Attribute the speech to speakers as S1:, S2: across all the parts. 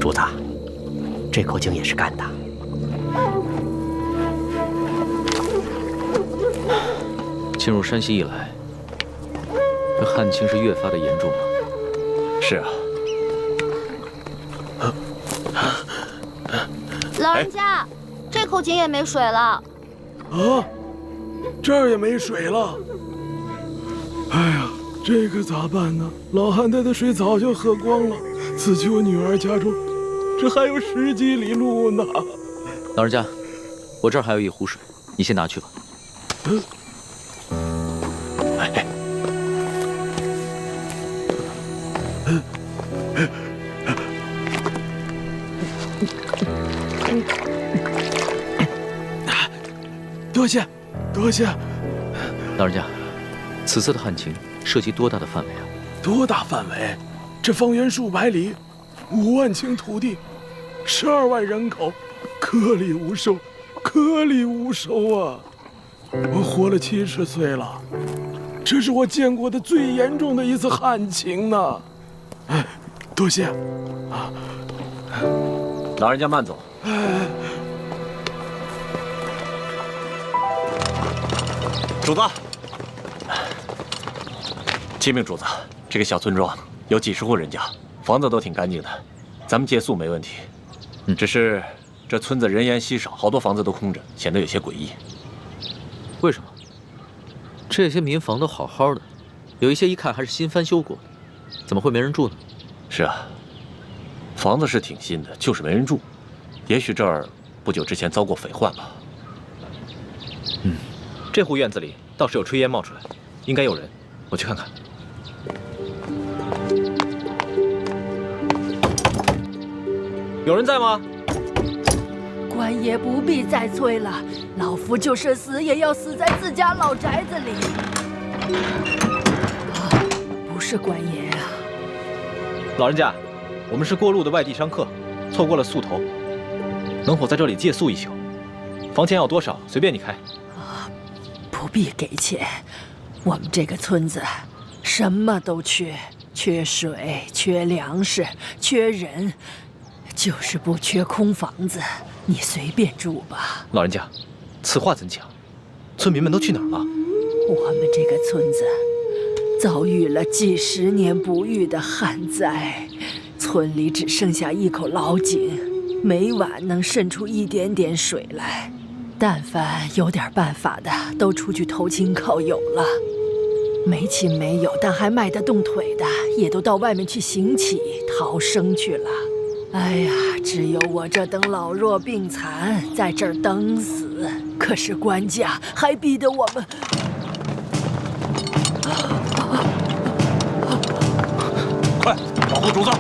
S1: 主子，这口井也是干的。
S2: 进入山西以来，这旱情是越发的严重了。
S3: 是啊。
S4: 老人家，这口井也没水了。
S5: 啊，这儿也没水了。哎呀，这可咋办呢？老汉他的水早就喝光了，此去我女儿家中，这还有10几里路呢。
S2: 老人家，我这儿还有一壶水，你先拿去吧。
S5: 多谢，多谢。
S2: 老人家，此次的旱情涉及多大的范围啊？
S5: 多大范围？这方圆数百里，5万顷土地，12万人口，颗粒无收，颗粒无收啊！我活了70岁了，这是我见过的最严重的一次旱情呢。哎，多谢啊！
S3: 老人家慢走。主子，启禀主子，这个小村庄有几十户人家，房子都挺干净的，咱们借宿没问题。只是这村子人烟稀少，好多房子都空着，显得有些诡异。
S2: 为什么？这些民房都好好的，有一些一看还是新翻修过的，怎么会没人住呢？
S3: 是啊，房子是挺新的，就是没人住。也许这儿不久之前遭过匪患吧。
S6: 这户院子里倒是有炊烟冒出来，应该有人，我去看看。有人在吗？
S7: 官爷不必再催了，老夫就是死也要死在自家老宅子里。不是官爷啊！
S6: 老人家，我们是过路的外地商客，错过了宿头，能否在这里借宿一宿？房钱要多少，随便你开。
S7: 不必给钱，我们这个村子什么都缺，缺水，缺粮食，缺人，就是不缺空房子。你随便住吧。
S6: 老人家，此话怎讲？村民们都去哪儿了？
S7: 我们这个村子遭遇了几10年不遇的旱灾，村里只剩下一口老井，每晚能渗出一点点水来。但凡有点办法的，都出去投亲靠友了；没亲没友但还迈得动腿的，也都到外面去行乞逃生去了。哎呀，只有我这等老弱病残在这儿等死。可是官家还逼得我们……
S3: 快，保护主子！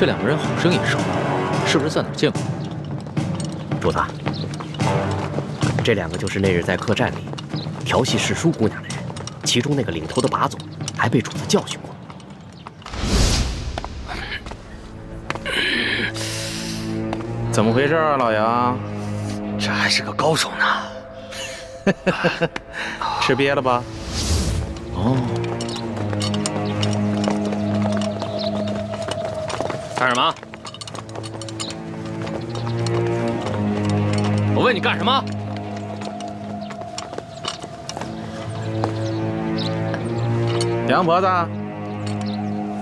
S2: 这2个人好生眼熟，是不是在哪儿见过？
S1: 主子，这2个就是那日在客栈里调戏世淑姑娘的人，其中那个领头的把总还被主子教训过。
S8: 怎么回事啊，老杨？
S1: 这还是个高手呢。
S8: 吃瘪了吧？
S2: 哦，
S6: 干什么？我问你干什么？
S8: 杨婆子，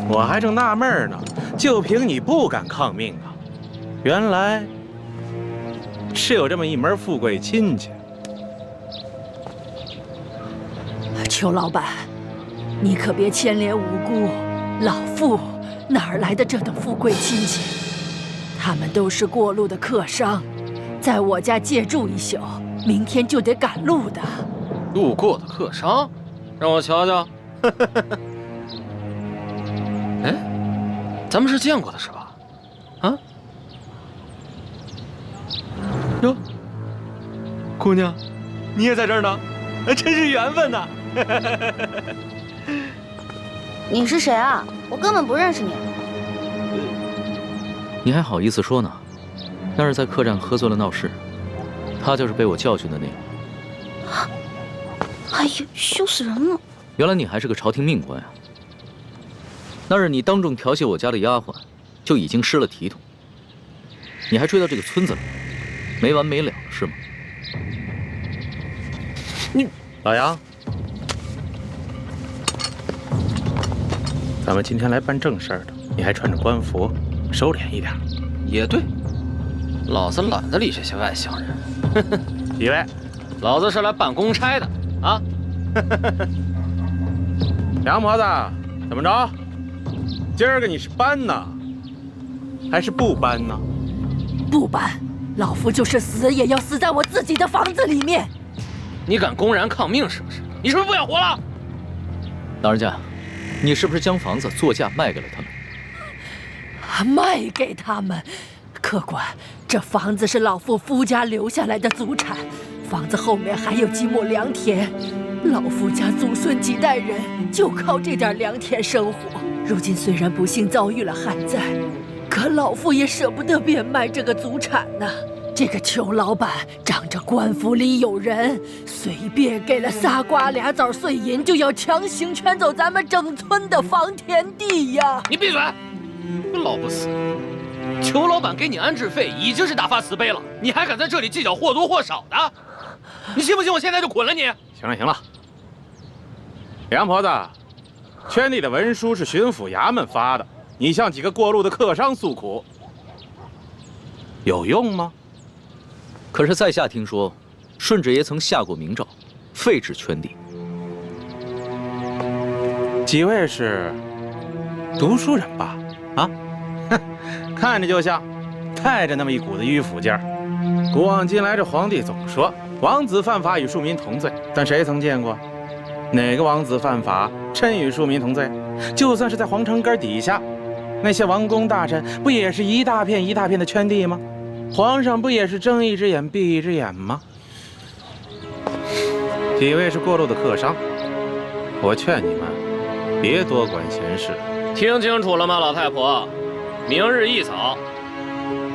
S8: 我还正纳闷呢，就凭你不敢抗命啊？原来是有这么一门富贵亲戚。
S7: 裘老板，你可别牵连无辜，老妇哪儿来的这等富贵亲戚？他们都是过路的客商，在我家借住一宿，明天就得赶路的。
S6: 路过的客商，让我瞧瞧。哎，咱们是见过的是吧？啊？哟，姑娘，你也在这儿呢，真是缘分呐！
S4: 你是谁啊？我根本不认识你。
S2: 你还好意思说呢？那是在客栈喝醉了闹事，他就是被我教训的那个。
S4: 哎呀，羞死人了！
S2: 原来你还是个朝廷命官啊！那日你当众调戏我家的丫鬟，就已经失了体统。你还追到这个村子来，没完没了了是吗？
S8: 你老杨，咱们今天来办正事儿的，你还穿着官服，收敛一点。
S9: 也对，老子懒得理这些外乡人。
S8: 几位，
S9: 老子是来办公差的啊！
S8: 杨婆子，怎么着？今儿个你是搬呢，还是不搬呢？
S7: 不搬，老夫就是死也要死在我自己的房子里面。
S9: 你敢公然抗命是不是？你是不是不想活了？
S2: 老人家，你是不是将房子作价卖给了他们？
S7: 卖给他们？客官，这房子是老夫夫家留下来的祖产，房子后面还有几亩良田，老夫家祖孙几代人就靠这点良田生活。如今虽然不幸遭遇了旱灾，可老夫也舍不得变卖这个祖产呢。这个裘老板仗着官府里有人，随便给了仨瓜俩枣碎银，就要强行圈走咱们整村的房田地呀！
S9: 你闭嘴！老不死！裘老板给你安置费已经是大发慈悲了，你还敢在这里计较或多或少的？你信不信我现在就捆了你？
S8: 行了行了，杨婆子，圈地的文书是巡抚衙门发的，你向几个过路的客商诉苦，有用吗？
S2: 可是在下听说，顺治爷曾下过明诏，废止圈地。
S8: 几位是读书人吧？啊，哼，看着就像，带着那么一股子迂腐劲儿。古往今来，这皇帝总说王子犯法与庶民同罪，但谁曾见过哪个王子犯法真与庶民同罪？就算是在皇城根底下，那些王公大臣不也是一大片一大片的圈地吗？皇上不也是睁一只眼闭一只眼吗？几位是过路的客商，我劝你们别多管闲事。
S9: 听清楚了吗，老太婆？明日一早，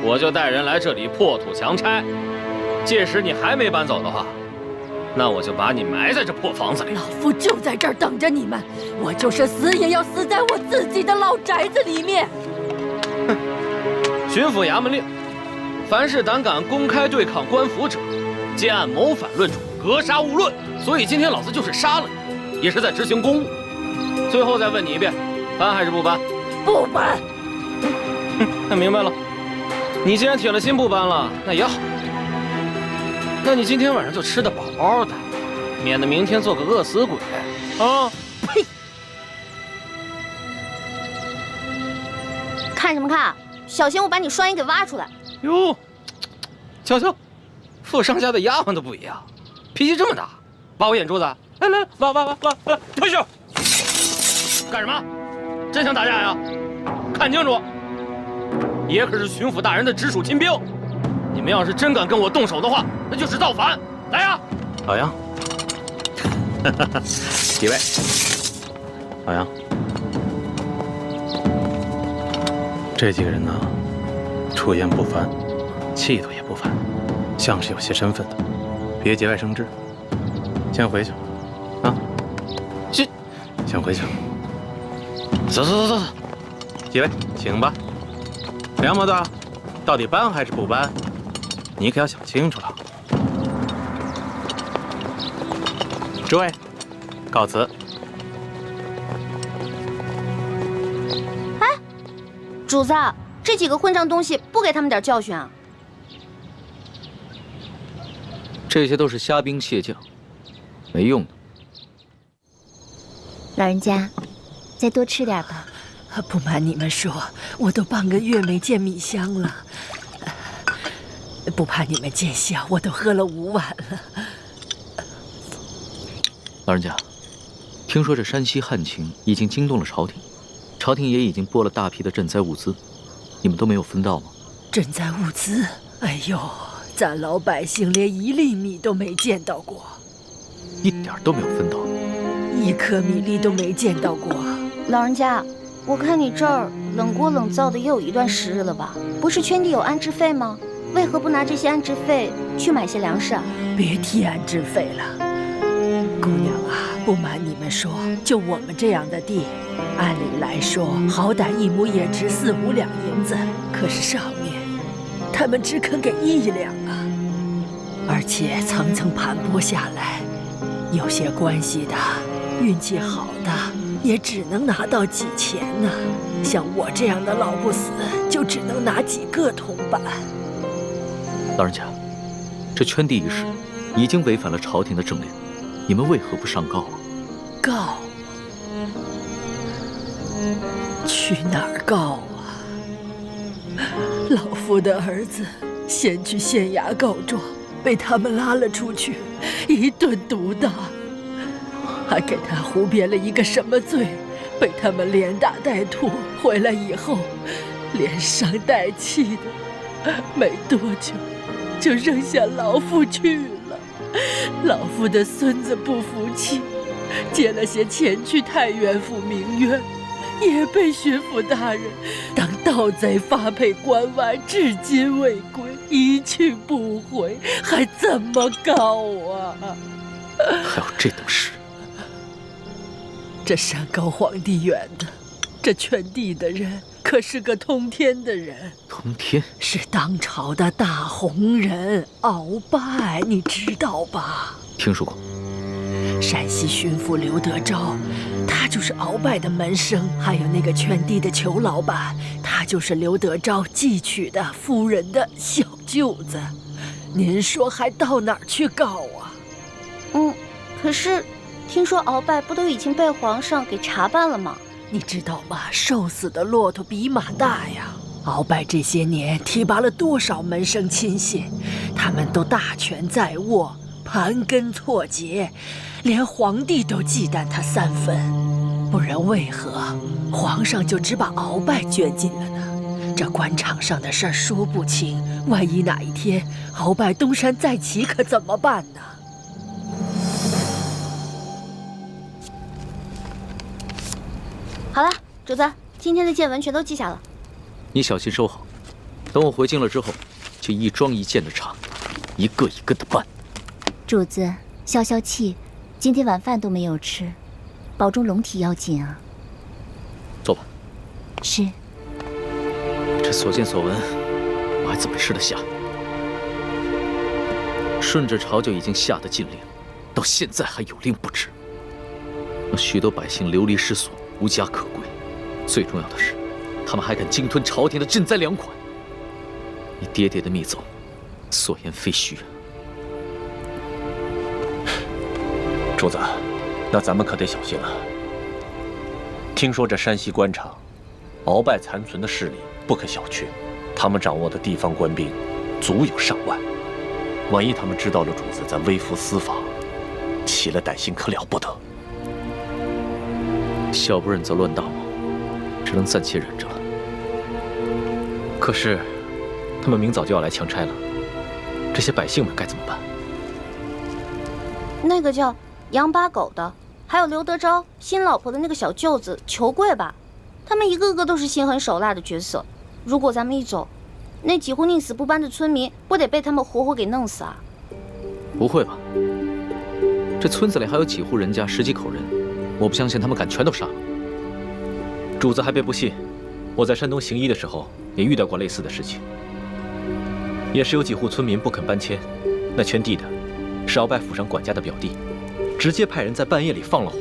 S9: 我就带人来这里破土强拆。届时你还没搬走的话，那我就把你埋在这破房子里。
S7: 老夫就在这儿等着你们，我就是死也要死在我自己的老宅子里面。
S9: 哼！巡抚衙门令，凡是胆敢公开对抗官府者，皆按谋反论处，格杀勿论。所以今天老子就是杀了你，也是在执行公务。最后再问你一遍，搬还是不搬？
S7: 不搬。
S9: 那明白了。你既然铁了心不搬了，那也好。那你今天晚上就吃得饱饱的，免得明天做个饿死鬼啊！
S7: 呸！
S4: 看什么看？小心我把你双眼给挖出来！
S9: 哟，瞧瞧，富商家的丫鬟都不一样，脾气这么大，挖我眼珠子！来来，挖，退下！干什么？真想打架呀？看清楚，爷可是巡抚大人的直属亲兵，你们要是真敢跟我动手的话，那就是造反！来呀！
S8: 老杨，几位，老杨，这几个人呢，出言不凡，气度也不凡，像是有些身份的，别节外生枝。先回去，啊，先回去。
S9: 走，
S8: 几位，请吧。梁婆子，到底搬还是不搬？你可要想清楚了。诸位，告辞。
S4: 哎，主子，这几个混账东西不给他们点教训啊？
S2: 这些都是虾兵蟹将，没用的。
S10: 老人家，再多吃点吧。
S7: 不瞒你们说，我都半个月没见米香了。不怕你们见笑，我都喝了5碗了。
S2: 老人家，听说这山西旱情已经惊动了朝廷，朝廷也已经拨了大批的赈灾物资，你们都没有分到吗？
S7: 赈灾物资？哎呦，咱老百姓连1粒米都没见到过，
S2: 一点都没有分到
S7: ，1颗米粒都没见到过。
S4: 老人家，我看你这儿冷锅冷灶的也有一段时日了吧？不是圈地有安置费吗？为何不拿这些安置费去买些粮食啊？
S7: 别提安置费了，姑娘啊，不瞒你们说，就我们这样的地，按理来说，好歹一亩也值4、5两银子，可是上面他们只肯给1两啊！而且层层盘剥下来，有些关系的、运气好的，也只能拿到几钱呢。像我这样的老不死，就只能拿几个铜板。
S2: 老人家，这圈地一事已经违反了朝廷的政令，你们为何不上告啊？
S7: 告？去哪儿告啊？老夫的儿子先去县衙告状，被他们拉了出去，一顿毒打，还给他胡编了一个什么罪，被他们连打带吐。回来以后，连伤带气的，没多久就扔下老夫去了。老夫的孙子不服气，借了些钱去太原府鸣冤，也被巡抚大人当盗贼发配关外，至今未归，一去不回，还怎么告啊？
S2: 还有这等事？
S7: 这山高皇帝远的，这圈地的人可是个通天的人。
S2: 通天
S7: 是当朝的大红人鳌拜，你知道吧？
S2: 听说过。
S7: 陕西巡抚刘德昭，他就是鳌拜的门生，还有那个圈地的裘老板，他就是刘德昭继娶的夫人的小舅子。您说还到哪儿去告啊？
S4: 可是听说鳌拜不都已经被皇上给查办了吗？
S7: 你知道吗？瘦死的骆驼比马大呀！鳌拜这些年提拔了多少门生亲信，他们都大权在握，盘根错节，连皇帝都忌惮他3分。不然为何皇上就只把鳌拜圈禁了呢？这官场上的事儿说不清，万一哪一天鳌拜东山再起，可怎么办呢？
S4: 好了，主子，今天的见闻全都记下了。
S2: 你小心收好，等我回京了之后，就一桩一件的查，一个一个的办。
S10: 主子，消消气，今天晚饭都没有吃，保重龙体要紧啊。
S2: 坐吧。
S10: 是。
S2: 这所见所闻，我还怎么吃得下？顺着朝就已经下的禁令，到现在还有令不止，让许多百姓流离失所，无家可归。最重要的是，他们还敢鲸吞朝廷的赈灾粮款。你爹爹的密奏，所言非虚啊。
S3: 主子，那咱们可得小心了。听说这山西官场，鳌拜残存的势力不可小觑，他们掌握的地方官兵足有上万。万一他们知道了主子在微服私访，起了歹心，可了不得。
S2: 小不忍则乱大谋，只能暂且忍着了。
S6: 可是，他们明早就要来强拆了，这些百姓们该怎么办？
S4: 那个叫杨八狗的，还有刘德昭新老婆的那个小舅子裘贵吧，他们一个个都是心狠手辣的角色。如果咱们一走，那几户宁死不搬的村民不得被他们活活给弄死啊？
S2: 不会吧？这村子里还有几户人家，10几口人，我不相信他们敢全都杀了。
S6: 主子还别不信，我在山东行医的时候也遇到过类似的事情，也是有几户村民不肯搬迁，那圈地的是鳌拜府上管家的表弟，直接派人在半夜里放了火，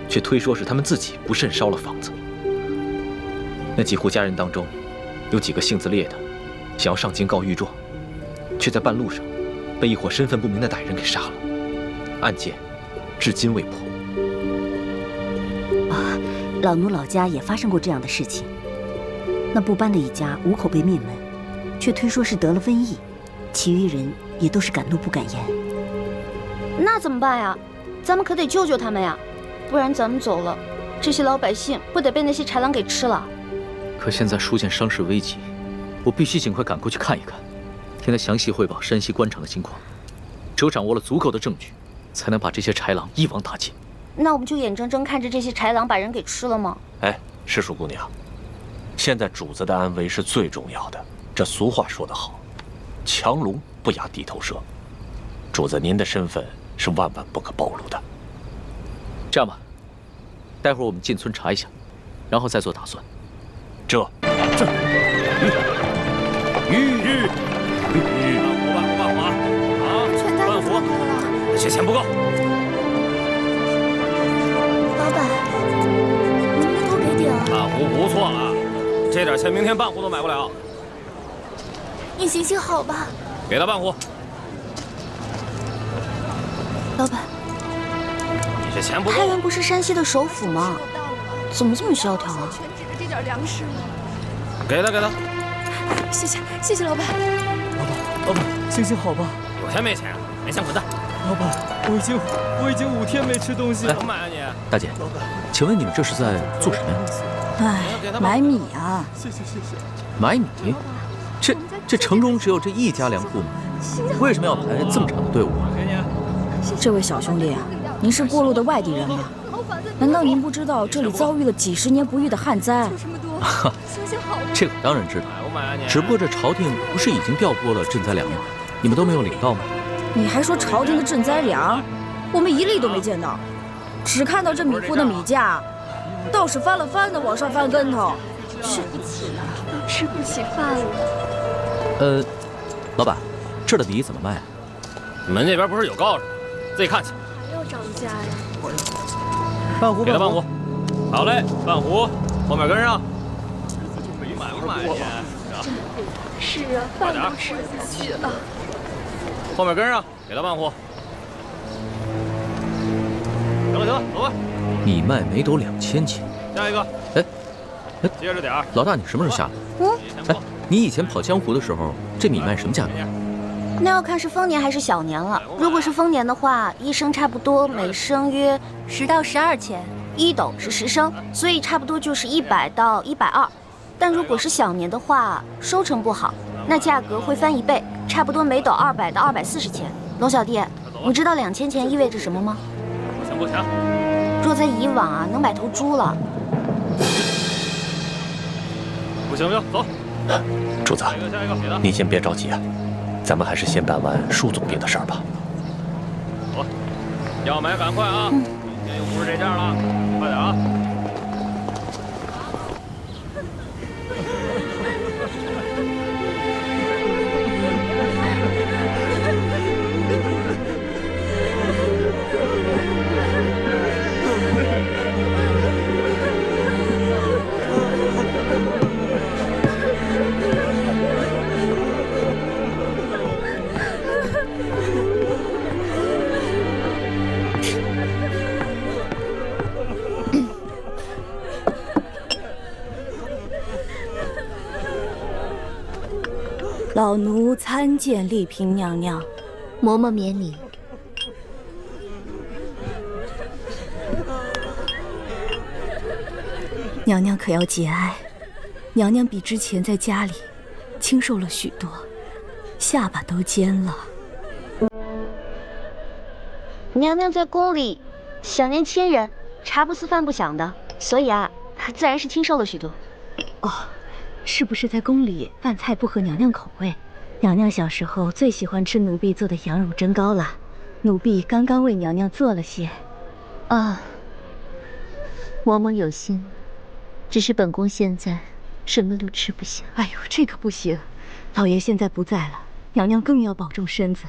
S6: 却推说是他们自己不慎烧了房子。那几户家人当中，有几个性子烈的，想要上京告御状，却在半路上被一伙身份不明的歹人给杀了，案件至今未破。
S11: 啊，老奴老家也发生过这样的事情。那不搬的一家5口被灭门，却推说是得了瘟疫，其余人也都是敢怒不敢言。
S4: 那怎么办呀？咱们可得救救他们呀，不然咱们走了，这些老百姓不得被那些豺狼给吃了？
S2: 可现在书见伤势危急，我必须尽快赶过去看一看，听他详细汇报山西官场的情况。只有掌握了足够的证据，才能把这些豺狼一网打尽。
S4: 那我们就眼睁睁看着这些豺狼把人给吃了吗？
S3: 哎，诗书姑娘，现在主子的安危是最重要的。这俗话说得好，强龙不压地头蛇。主子您的身份是万万不可暴露的。
S2: 这样吧，待会儿我们进村查一下，然后再做打算。
S3: 这。
S9: 半壶啊！
S4: 全家都付了。
S9: 这钱不够。
S4: 老板，能不能多给点啊？
S9: 半壶不错了，这点钱明天半壶都买不了。
S4: 你行行好吧。
S9: 给他半壶。
S4: 老板，
S9: 你这钱不够。
S4: 太原不是山西的首府吗？怎么这么萧条啊？
S12: 全指着这点粮食吗？
S9: 给他。
S12: 谢谢老板。
S13: 老板，行行好吧。
S9: 有钱没钱？没钱滚蛋！
S13: 老板，我已经5天没吃东西了。
S9: 怎么买啊你？
S2: 大姐，请问你们这是在做什么呀？
S12: 哎，买米啊。
S13: 谢谢。
S2: 买米？这城中只有这一家粮铺吗？为什么要排这么长的队伍啊？
S12: 这位小兄弟啊，您是过路的外地人吗？难道您不知道这里遭遇了几10年不遇的旱灾？
S2: 这个我当然知道，只不过这朝廷不是已经调拨了赈灾粮吗？你们都没有领到吗？
S12: 你还说朝廷的赈灾粮，我们一粒都没见到，只看到这米铺的米价，倒是翻了翻的往上翻跟头。
S10: 吃不起了，都吃不起饭了。
S2: 老板，这儿的米怎么卖啊？
S9: 你们那边不是有告示，自己看去。
S10: 还要涨价呀？
S13: 半壶，
S9: 给他半壶。好嘞，半壶，后面跟上。买不买去？
S10: 是啊，饭都吃不下去了。
S9: 后面跟上，给他半壶。行了，走吧。
S2: 米卖每斗2000钱。
S9: 下一个。
S2: 哎，
S9: 接着点儿。
S2: 老大，你什么时候下来？你以前跑江湖的时候，这米卖什么价格？
S4: 那要看是丰年还是小年了。如果是丰年的话，一升差不多每升约10到12钱，1斗是10升，所以差不多就是100到120。但如果是小年的话，收成不好，那价格会翻1倍，差不多每斗200到240钱。龙小弟，你知道2000钱意味着什么吗？
S9: 不行，
S4: 若在以往啊，能买头猪了。
S9: 不行，走。
S3: 主子，你先别着急啊，咱们还是先办完舒总兵的事儿吧。
S9: 走，要买赶快啊！明天又不是这价了，快点啊！
S12: 老奴参见丽嫔娘娘。
S10: 嬷嬷免礼。
S12: 娘娘可要节哀，娘娘比之前在家里清瘦了许多，下巴都尖了。
S4: 娘娘在宫里享年千人，茶不思饭不想的，所以啊，自然是清瘦了许多。
S10: 哦，是不是在宫里饭菜不合娘娘口味？娘娘小时候最喜欢吃奴婢做的羊乳蒸糕了，奴婢刚刚为娘娘做了些。啊，嬷嬷有心，只是本宫现在什么都吃不下。
S12: 哎呦，这可不行，老爷现在不在了，娘娘更要保重身子。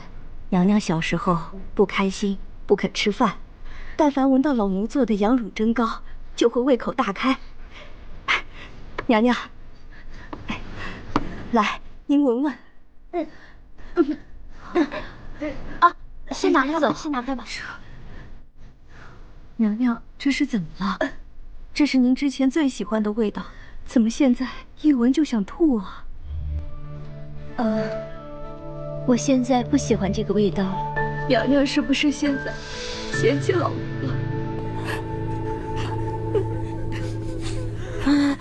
S10: 娘娘小时候不开心，不肯吃饭，但凡闻到老奴做的羊乳蒸糕，就会胃口大开。
S12: 娘娘，来，您闻闻。
S4: 啊，先拿开吧，先拿开吧。
S10: 娘娘，这是怎么了？这是您之前最喜欢的味道，怎么现在一闻就想吐啊？我现在不喜欢这个味道了。
S12: 娘娘是不是现在嫌弃老奴了？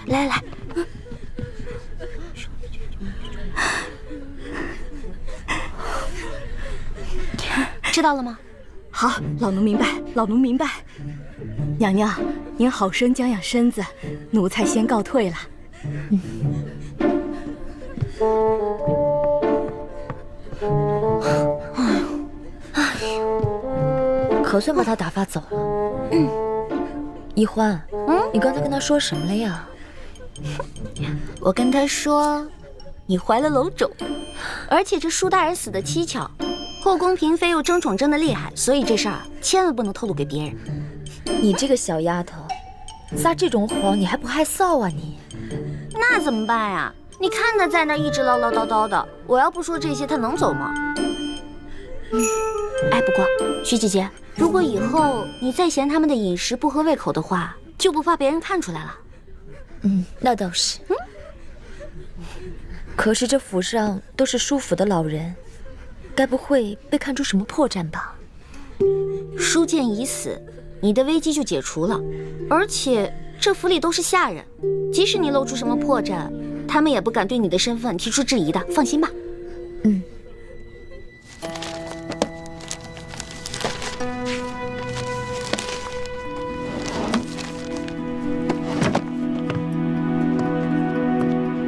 S4: 来，知道了吗？
S12: 好，老奴明白，老奴明白。娘娘，您好生养养身子，奴才先告退了。
S10: 可算把他打发走了。
S12: 一欢，你刚才跟他说什么了呀？
S4: 我跟他说，你怀了楼种，而且这舒大人死的蹊跷，后宫嫔妃又争宠争得厉害，所以这事儿千万不能透露给别人。
S12: 你这个小丫头，撒这种谎你还不害臊啊你？
S4: 那怎么办呀？你看他在那一直唠唠叨叨的，我要不说这些，他能走吗？哎，不过徐姐姐，如果以后你再嫌他们的饮食不合胃口的话，就不怕别人看出来了。
S12: 那倒是。可是这府上都是舒府的老人，该不会被看出什么破绽吧？
S4: 舒建已死，你的危机就解除了。而且这府里都是下人，即使你露出什么破绽，他们也不敢对你的身份提出质疑的，放心吧。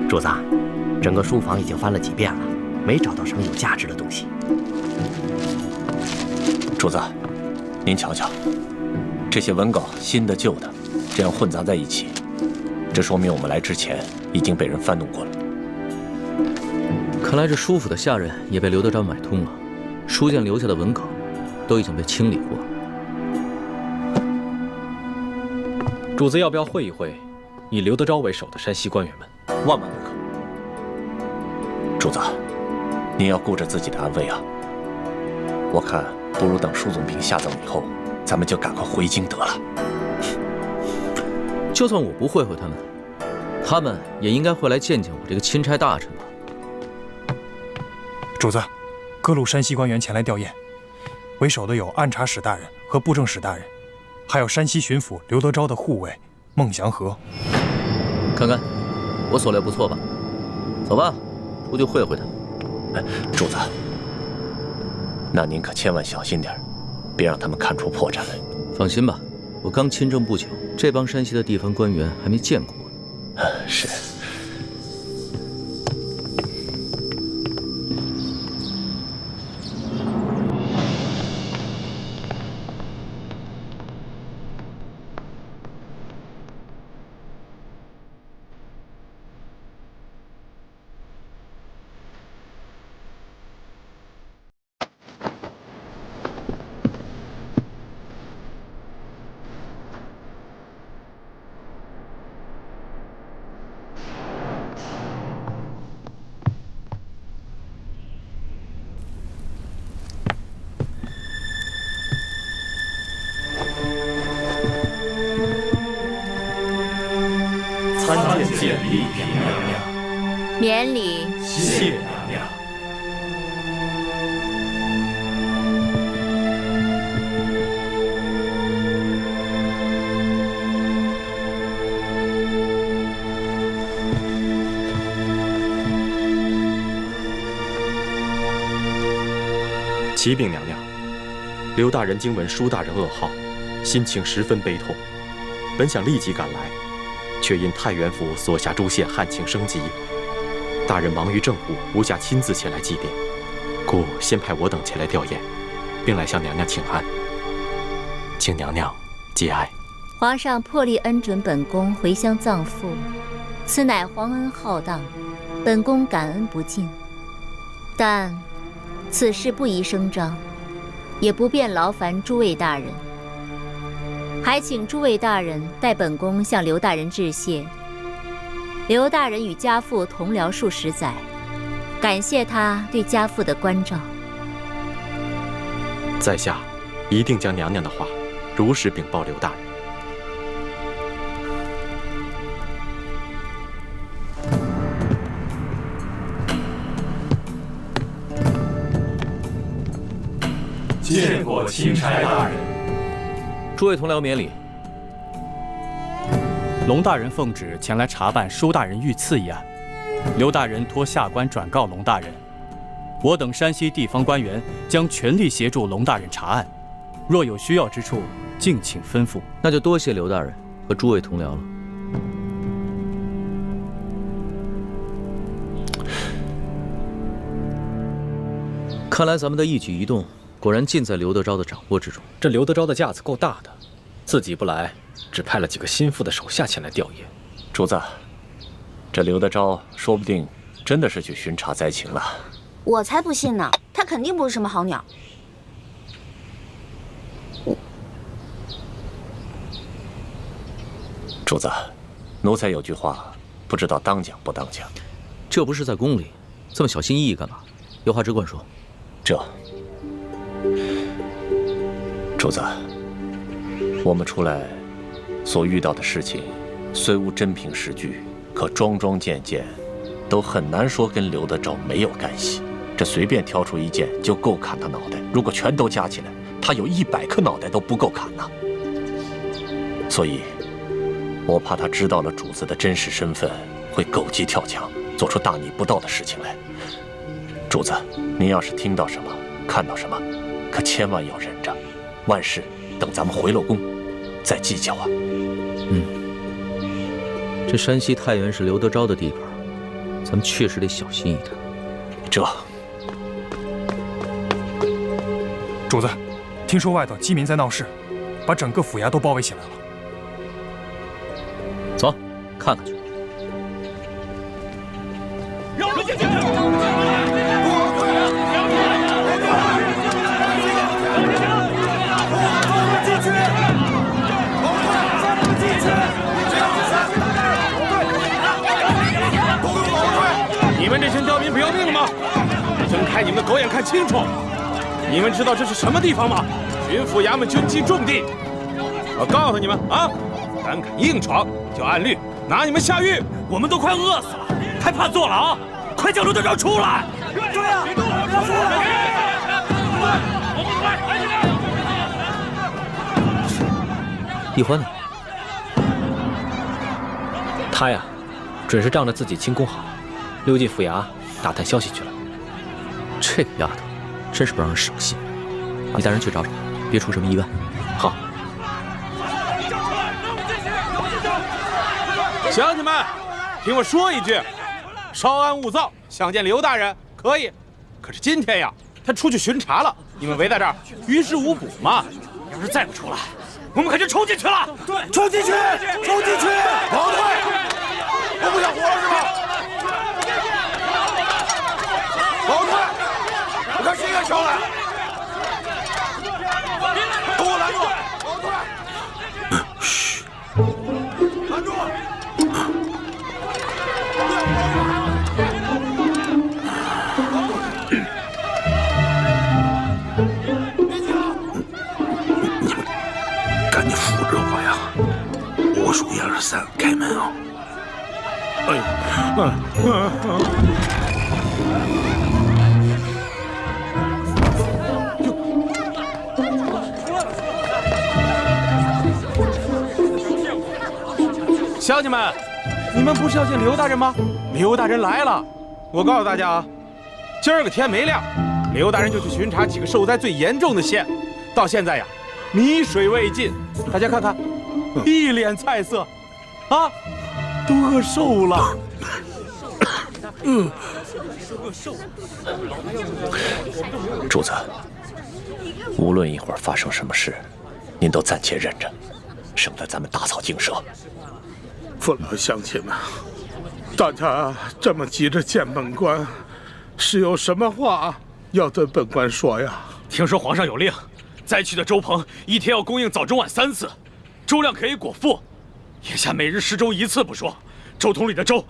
S1: 主子，整个书房已经翻了几遍了，没找到什么有价值的东西。
S3: 主子，您瞧瞧，这些文稿，新的旧的，这样混杂在一起，这说明我们来之前已经被人翻弄过了。
S2: 看来这舒府的下人也被刘德昭买通了，书建留下的文稿都已经被清理过了。
S6: 主子要不要会一会以刘德昭为首的山西官员们？
S3: 万万不可！主子，您要顾着自己的安危啊！我看不如等舒总兵下葬以后，咱们就赶快回京得了。
S2: 就算我不会他们，他们也应该会来见见我这个钦差大臣吧。
S14: 主子，各路山西官员前来吊唁，为首的有按察使大人和布政使大人，还有山西巡抚刘德昭的护卫孟祥和。
S2: 看看，我所料不错吧？走吧，出去会会他们。
S3: 主子，那您可千万小心点，别让他们看出破绽来。
S2: 放心吧，我刚亲政不久，这帮山西的地方官员还没见过我。
S3: 是。
S15: 参见简历，娘娘。
S16: 免礼。
S15: 谢娘娘。
S17: 启禀娘娘，刘大人经闻舒大人噩耗，心情十分悲痛，本想立即赶来。却因太原府所辖诸县旱情升级，大人忙于政务，无暇亲自前来祭奠，故先派我等前来吊唁，并来向娘娘请安，请娘娘节哀。
S16: 皇上破例恩准本宫回乡葬父，此乃皇恩浩荡，本宫感恩不尽。但此事不宜声张，也不便劳烦诸位大人。还请诸位大人代本宫向刘大人致谢。刘大人与家父同僚数十载，感谢他对家父的关照。
S17: 在下一定将娘娘的话如实禀报刘大人。
S15: 见过钦差大人。
S2: 诸位同僚免礼。
S14: 龙大人奉旨前来查办舒大人遇刺一案，刘大人托下官转告龙大人，我等山西地方官员将全力协助龙大人查案，若有需要之处，敬请吩咐。
S2: 那就多谢刘大人和诸位同僚了。看来咱们的一举一动，果然尽在刘德昭的掌握之中。
S6: 这刘德昭的架子够大的，自己不来，只派了几个心腹的手下前来调研。
S3: 主子，这刘德昭说不定真的是去巡查灾情了。
S4: 我才不信呢，他肯定不是什么好鸟。
S3: 主子，奴才有句话，不知道当讲不当讲。
S2: 这不是在宫里，这么小心翼翼干嘛？有话只管说。
S3: 主子，我们出来所遇到的事情，虽无真凭实据，可桩桩件件都很难说跟刘德昭没有干系。这随便挑出一件就够砍他脑袋，如果全都加起来，他有100颗脑袋都不够砍呐。所以，我怕他知道了主子的真实身份，会狗急跳墙，做出大逆不道的事情来。主子，您要是听到什么、看到什么，可千万要忍着，万事等咱们回了宫再计较啊。
S2: 这山西太原是刘德昭的地盘，咱们确实得小心一点。
S18: 主子，听说外头饥民在闹事，把整个府衙都包围起来了。
S2: 走，看看去。
S15: 让我们进去！
S5: 你们这群刁民不要命了吗？睁开你们的狗眼看清楚！你们知道这是什么地方吗？巡抚衙门军机重地。我告诉你们啊，胆敢硬闯，就按律拿你们下狱。
S15: 我们都快饿死了，还怕坐牢？快叫刘德昭出来！对呀，出来！
S2: 易欢呢？
S6: 他呀，准是仗着自己轻功好，溜进府衙打探消息去了。
S2: 这个丫头，真是不让人省心。你带人去找找，别出什么意外。
S6: 好。
S5: 乡亲们，听我说一句，稍安勿躁。想见刘大人可以，可是今天呀，他出去巡查了，你们围在这儿，于事无补嘛。
S15: 要是再不出来，我们可就冲进去了。对，
S5: 冲进去，冲进去！
S15: 王队，
S5: 我不想活了是吧？
S15: 王队，我看谁敢上来！给我拦住！王队，嘘，拦住！
S5: 赶紧扶着我呀！我数1、2、3，开门啊！哎乡亲们，你们不是要见刘大人吗？刘大人来了！我告诉大家啊，今儿个天没亮，刘大人就去巡查几个受灾最严重的县，到现在呀，米水未进。大家看看，一脸菜色，啊，都饿瘦了。
S3: 主子，无论一会儿发生什么事，您都暂且忍着，省得咱们打草惊蛇。
S5: 父老乡亲们，大家这么急着见本官，是有什么话要对本官说呀？
S9: 听说皇上有令，灾区的粥棚一天要供应早中晚3次，粥量可以果腹。眼下每日食粥1次不说，粥桶里的粥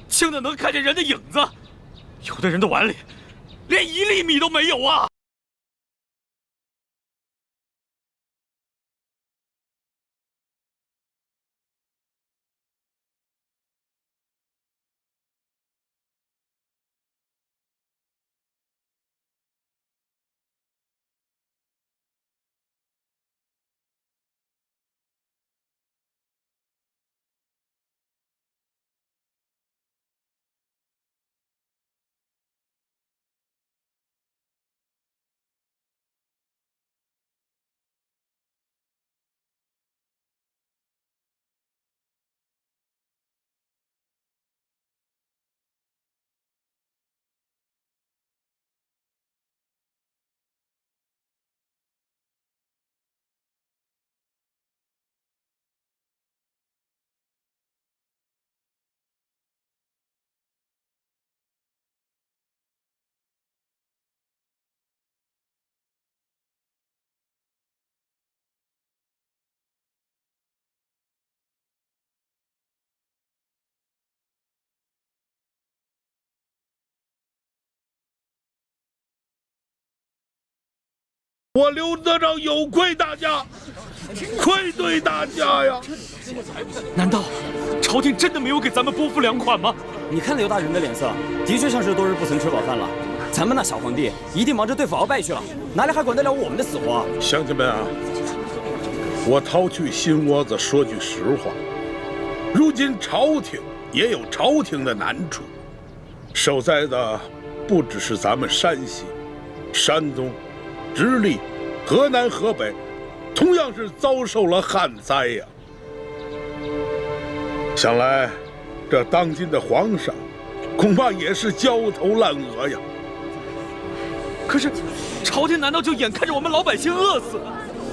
S9: 清的能看见人的影子，有的人的碗里连1粒米都没有啊！
S5: 我刘德昭有愧大家，愧对大家呀！
S15: 难道朝廷真的没有给咱们拨付粮款吗？
S13: 你看刘大人的脸色，的确像是多日不曾吃饱饭了。咱们那小皇帝一定忙着对付鳌拜去了，哪里还管得了我们的死活？
S5: 乡亲们啊，我掏去心窝子说句实话，如今朝廷也有朝廷的难处，受灾的不只是咱们山西、山东、直隶、河南、河北，同样是遭受了旱灾呀。想来，这当今的皇上，恐怕也是焦头烂额呀。
S15: 可是，朝廷难道就眼看着我们老百姓饿死？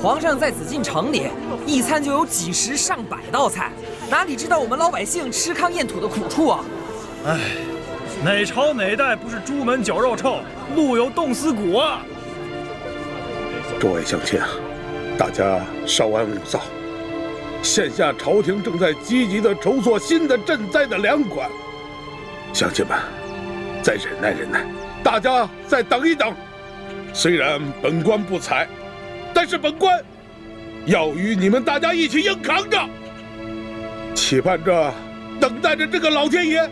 S19: 皇上在紫禁城里，一餐就有几十上百道菜，哪里知道我们老百姓吃糠咽土的苦处啊！
S13: 唉，哪朝哪代不是朱门酒肉臭，路有冻死骨啊！
S5: 诸位乡亲啊，大家稍安勿躁。现下朝廷正在积极地筹措新的赈灾的粮款，乡亲们，再忍耐忍耐，大家再等一等。虽然本官不才，但是本官要与你们大家一起硬扛着，期盼着、等待着这个老天爷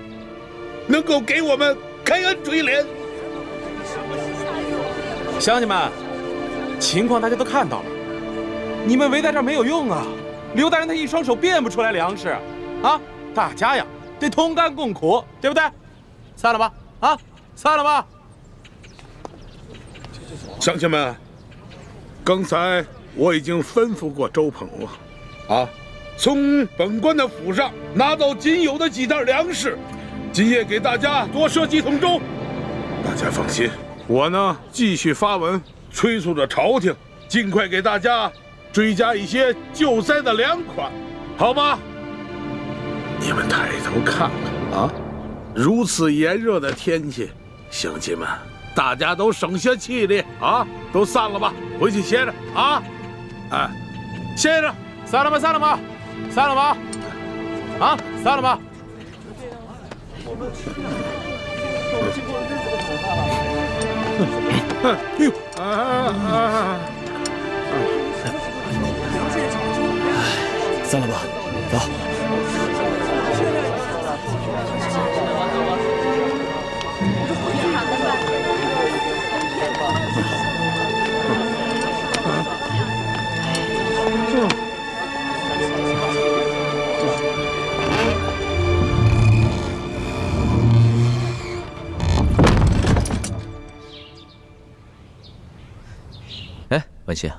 S5: 能够给我们开恩垂怜。
S8: 乡亲们，情况大家都看到了，你们围在这儿没有用啊！刘大人他一双手变不出来粮食，啊，大家呀得同甘共苦，对不对？散了吧，啊，散了吧。
S5: 乡亲们，刚才我已经吩咐过周鹏了，啊，从本官的府上拿到仅有的几袋粮食，今夜给大家多设几桶粥。大家放心，我呢继续发文催促着朝廷，尽快给大家追加一些救灾的粮款，好吗？你们抬头看看啊，如此炎热的天气，乡亲们，大家都省下气力啊，都散了吧，回去歇着啊！哎，歇着，
S8: 散了吧，散了吧，散了吧，啊，散了吧。
S5: 哎呦
S13: 散了吧，走。
S2: 哎，文心，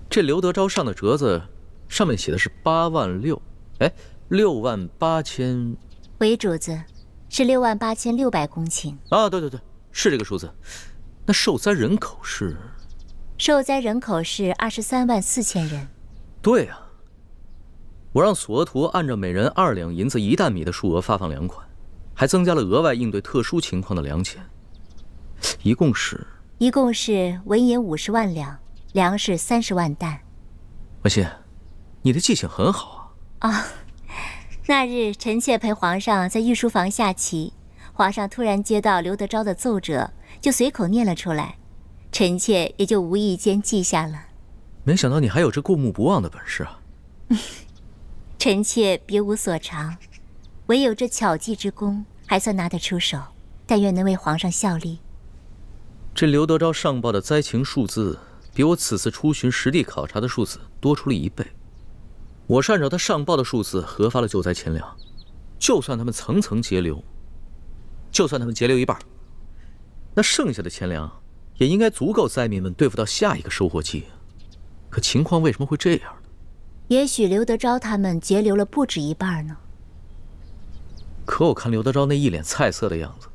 S2: 这刘德昭上的折子上面写的是8万6，哎，6万8千。
S16: 回主子，是68600公顷。
S2: 啊，对对对，是这个数字。那受灾人口是？
S16: 受灾人口是23万4000人。
S2: 对啊，我让索额图按照每人2两银子1担米的数额发放粮款，还增加了额外应对特殊情况的粮钱，一共是文银50万两，粮食30万担。文心，你的记性很好啊！啊，那日臣妾陪皇上在御书房下棋，皇上突然接到刘德昭的奏折，就随口念了出来，臣妾也就无意间记下了。没想到你还有这过目不忘的本事啊！臣妾别无所长，唯有这巧记之功，还算拿得出手。但愿能为皇上效力。这刘德昭上报的灾情数字，比我此次出巡实地考察的数字多出了1倍。我是按照他上报的数字核发了救灾钱粮，就算他们层层截留，就算他们截留一半，那剩下的钱粮也应该足够灾民们对付到下一个收获季。可情况为什么会这样呢？也许刘德昭他们截留了不止一半呢。可我看刘德昭那一脸菜色的样子，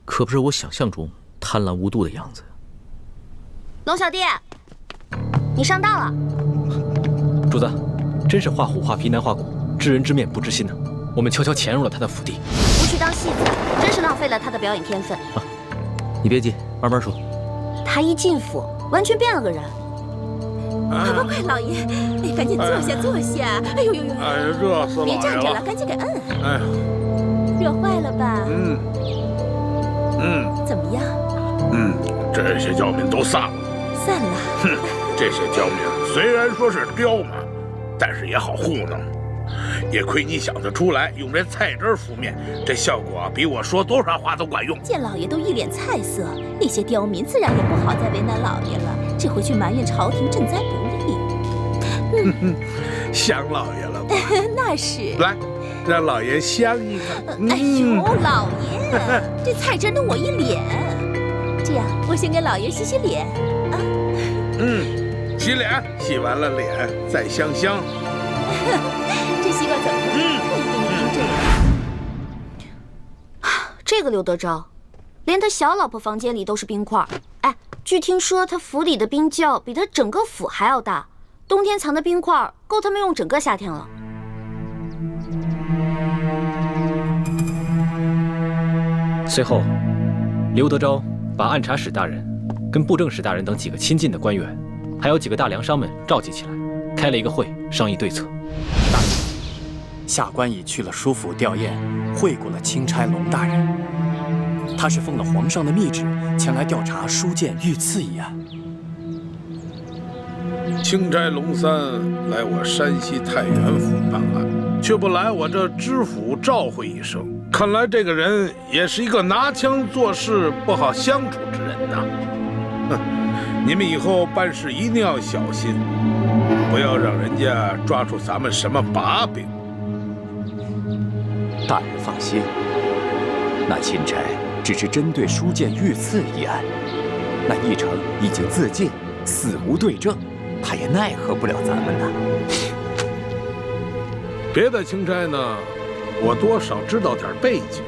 S2: 可不是我想象中贪婪无度的样子呀。
S4: 龙小弟，你上当了。
S6: 主子，真是画虎画皮难画骨，知人知面不知心呢。我们悄悄潜入了他的府邸，
S4: 不去当戏子，真是浪费了他的表演天分。
S2: 啊，你别急，慢慢说。
S4: 他一进府，完全变了个人。
S20: 快，老爷，哎，赶紧坐下，坐下。哎呦呦呦！
S5: 哎呀，热死老爷了！
S20: 别站着了，赶紧给摁。
S5: 哎，
S20: 热坏了吧？
S5: 嗯，
S20: 怎么样？
S5: 这些教民都散了。
S20: 散了。
S5: 哼。这些刁民虽然说是刁嘛，但是也好糊弄。也亏你想得出来，用这菜汁敷面，这效果比我说多少话都管用。
S20: 见老爷都一脸菜色，那些刁民自然也不好再为难老爷了，只会去埋怨朝廷赈灾不力。
S5: 想老爷了吧？
S20: 那是。
S5: 来，让老爷香一个。
S20: 哎呦，老爷，这菜汁弄我一脸。这样，我先给老爷洗洗脸啊。
S5: 洗脸，洗完了脸再香香。
S20: 这西瓜怎么了？可以给你冰这个。
S4: 这个刘德昭，连他小老婆房间里都是冰块。哎，据听说他府里的冰窖比他整个府还要大，冬天藏的冰块够他们用整个夏天了。
S6: 随后，刘德昭把按察使大人、跟布政使大人等几个亲近的官员，还有几个大粮商们召集起来，开了一个会，商议对策。
S14: 大人，下官已去了书府吊唁，会过了钦差龙大人。他是奉了皇上的密旨，前来调查书剑遇刺一案。
S5: 钦差龙三来我山西太原府办案，却不来我这知府召会一声，看来这个人也是一个拿枪做事不好相处之人呐。哼，你们以后办事一定要小心，不要让人家抓住咱们什么把柄。
S21: 大人放心，那钦差只是针对书剑遇刺一案，那义成已经自尽，死无对证，他也奈何不了咱们呐。
S5: 别的钦差呢，我多少知道点背景，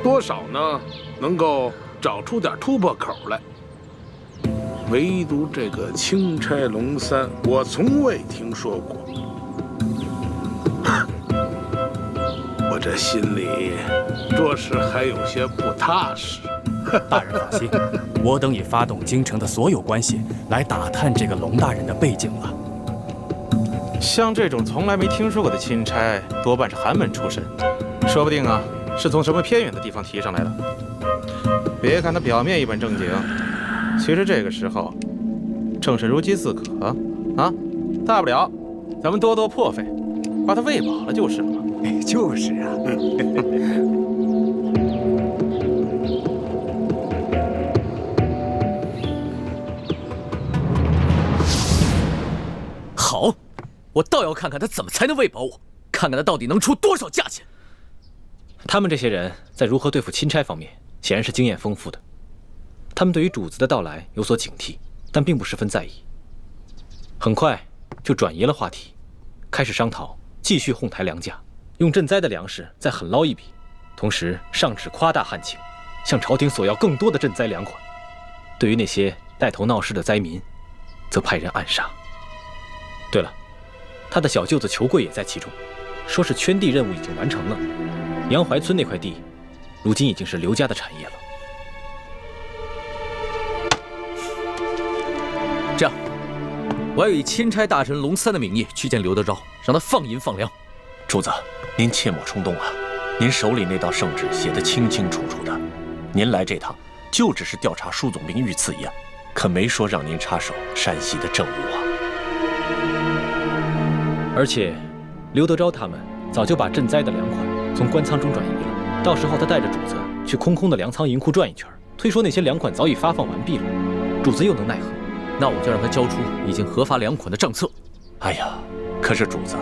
S5: 多少呢能够找出点突破口来。唯独这个钦差龙三，我从未听说过。我这心里着实还有些不踏实。
S14: 大人放心，我等已发动京城的所有关系来打探这个龙大人的背景了。
S8: 像这种从来没听说过的钦差，多半是寒门出身，说不定啊是从什么偏远的地方提上来的。别看他表面一本正经，其实这个时候正是如饥似渴啊！大不了咱们多多破费，把他喂饱了就是了嘛。
S21: 就是啊。
S2: 好，我倒要看看他怎么才能喂饱我，看看他到底能出多少价钱。
S6: 他们这些人在如何对付钦差方面，显然是经验丰富的。他们对于主子的到来有所警惕，但并不十分在意。很快就转移了话题，开始商讨继续哄抬粮价，用赈灾的粮食再狠捞一笔，同时上旨夸大旱情，向朝廷索要更多的赈灾粮款。对于那些带头闹事的灾民，则派人暗杀。对了，他的小舅子裘贵也在其中，说是圈地任务已经完成了，杨怀村那块地，如今已经是刘家的产业了。
S2: 这样，我要以钦差大臣龙三的名义去见刘德昭，让他放银放粮。
S3: 主子，您切莫冲动啊！您手里那道圣旨写得清清楚楚的，您来这趟就只是调查舒总兵遇刺一案，可没说让您插手山西的政务啊。
S6: 而且，刘德昭他们早就把赈灾的粮款从官仓中转移了，到时候他带着主子去空空的粮仓银库转一圈，推说那些粮款早已发放完毕了，主子又能奈何？
S2: 那我就让他交出已经核发粮款的账册。
S3: 哎呀，可是主子，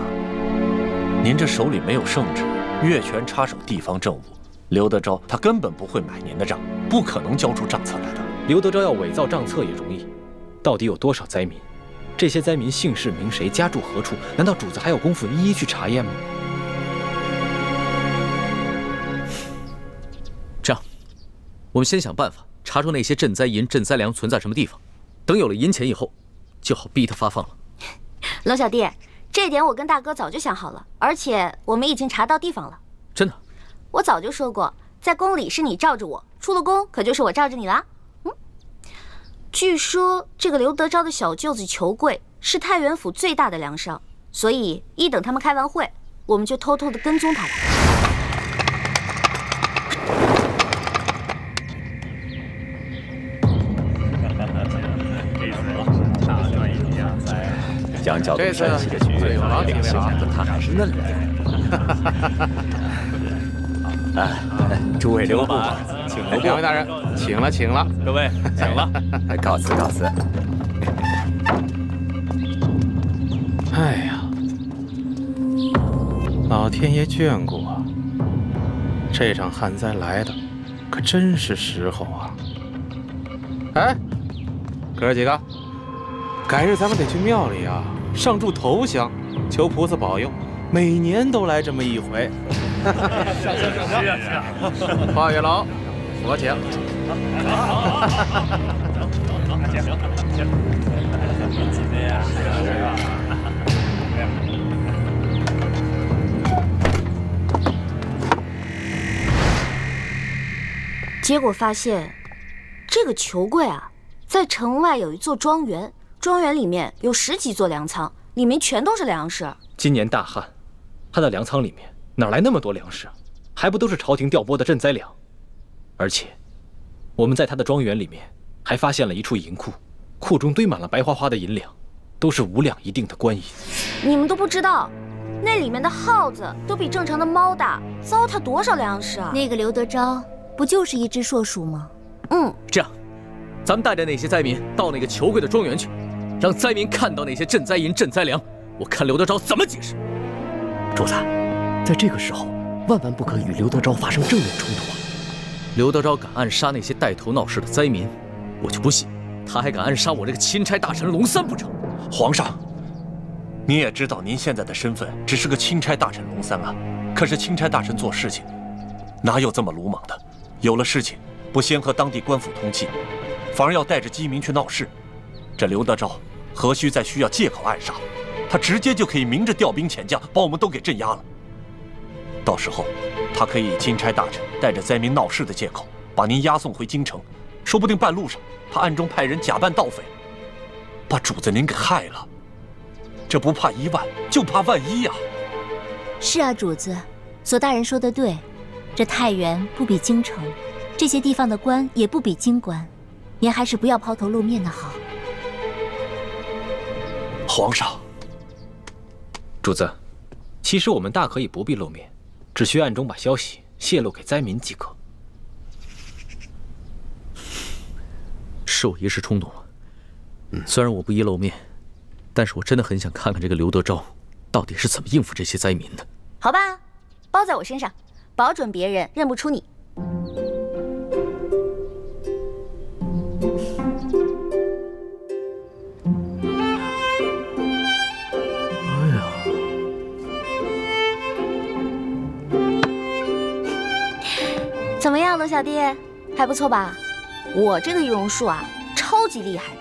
S3: 您这手里没有圣旨，越权插手地方政务，刘德昭他根本不会买您的账，不可能交出账册来的。
S6: 刘德昭要伪造账册也容易，到底有多少灾民？这些灾民姓氏名谁，家住何处？难道主子还有功夫一一去查验吗？
S2: 这样，我们先想办法查出那些赈灾银、赈灾粮存在什么地方，等有了银钱以后，就好逼他发放了。
S4: 龙小弟，这点我跟大哥早就想好了，而且我们已经查到地方了。
S2: 真的？
S4: 我早就说过，在宫里是你罩着我，出了宫可就是我罩着你啦。据说这个刘德昭的小舅子裘贵是太原府最大的粮商，所以一等他们开完会，我们就偷偷的跟踪他来。
S21: 想搅动山西的局势，表现的他还是嫩了。诸位留步，请留步。
S8: 两位大人，请了，请了。
S21: 各位，请了。告辞，告辞。
S8: 哎呀，老天爷眷顾啊！这场旱灾来的可真是时候啊！哎，哥几个，改日咱们得去庙里啊，上柱头香，求菩萨保佑，每年都来这么一回。
S9: 上香！
S8: 花月楼，我请。
S4: 结果发现，这个球柜啊，在城外有一座庄园，庄园里面有10几座粮仓，里面全都是粮食。
S6: 今年大旱，他的粮仓里面哪来那么多粮食？还不都是朝廷调拨的赈灾粮？而且，我们在他的庄园里面还发现了一处银库，库中堆满了白花花的银两，都是无量一锭的官银。
S4: 你们都不知道，那里面的耗子都比正常的猫大，糟蹋多少粮食啊！
S16: 那个刘德昭不就是一只硕鼠吗？
S2: 这样，咱们带着那些灾民到那个球柜的庄园去，让灾民看到那些赈灾银、赈灾粮，我看刘德昭怎么解释。
S1: 主子，在这个时候，万万不可与刘德昭发生正面冲突啊！
S2: 刘德昭敢暗杀那些带头闹事的灾民，我就不信他还敢暗杀我这个钦差大臣龙三不成。
S3: 皇上，你也知道您现在的身份只是个钦差大臣龙三啊，可是钦差大臣做事情哪有这么鲁莽的？有了事情不先和当地官府通气，反而要带着饥民去闹事，这刘德昭何须再需要借口暗杀？他直接就可以明着调兵遣将，把我们都给镇压了。到时候，他可以以钦差大臣带着灾民闹事的借口，把您押送回京城，说不定半路上他暗中派人假扮盗匪，把主子您给害了。这不怕1万，就怕万一呀！
S16: 是啊，主子，左大人说的对，这太原不比京城，这些地方的官也不比京官，您还是不要抛头露面的好。
S3: 皇上，
S6: 主子，其实我们大可以不必露面，只需暗中把消息泄露给灾民即可。
S2: 是我一时冲动了，虽然我不宜露面，但是我真的很想看看这个刘德昭到底是怎么应付这些灾民的。
S4: 好吧，包在我身上，保准别人认不出你。怎么样，罗小弟，还不错吧？我这个易容术啊，超级厉害的。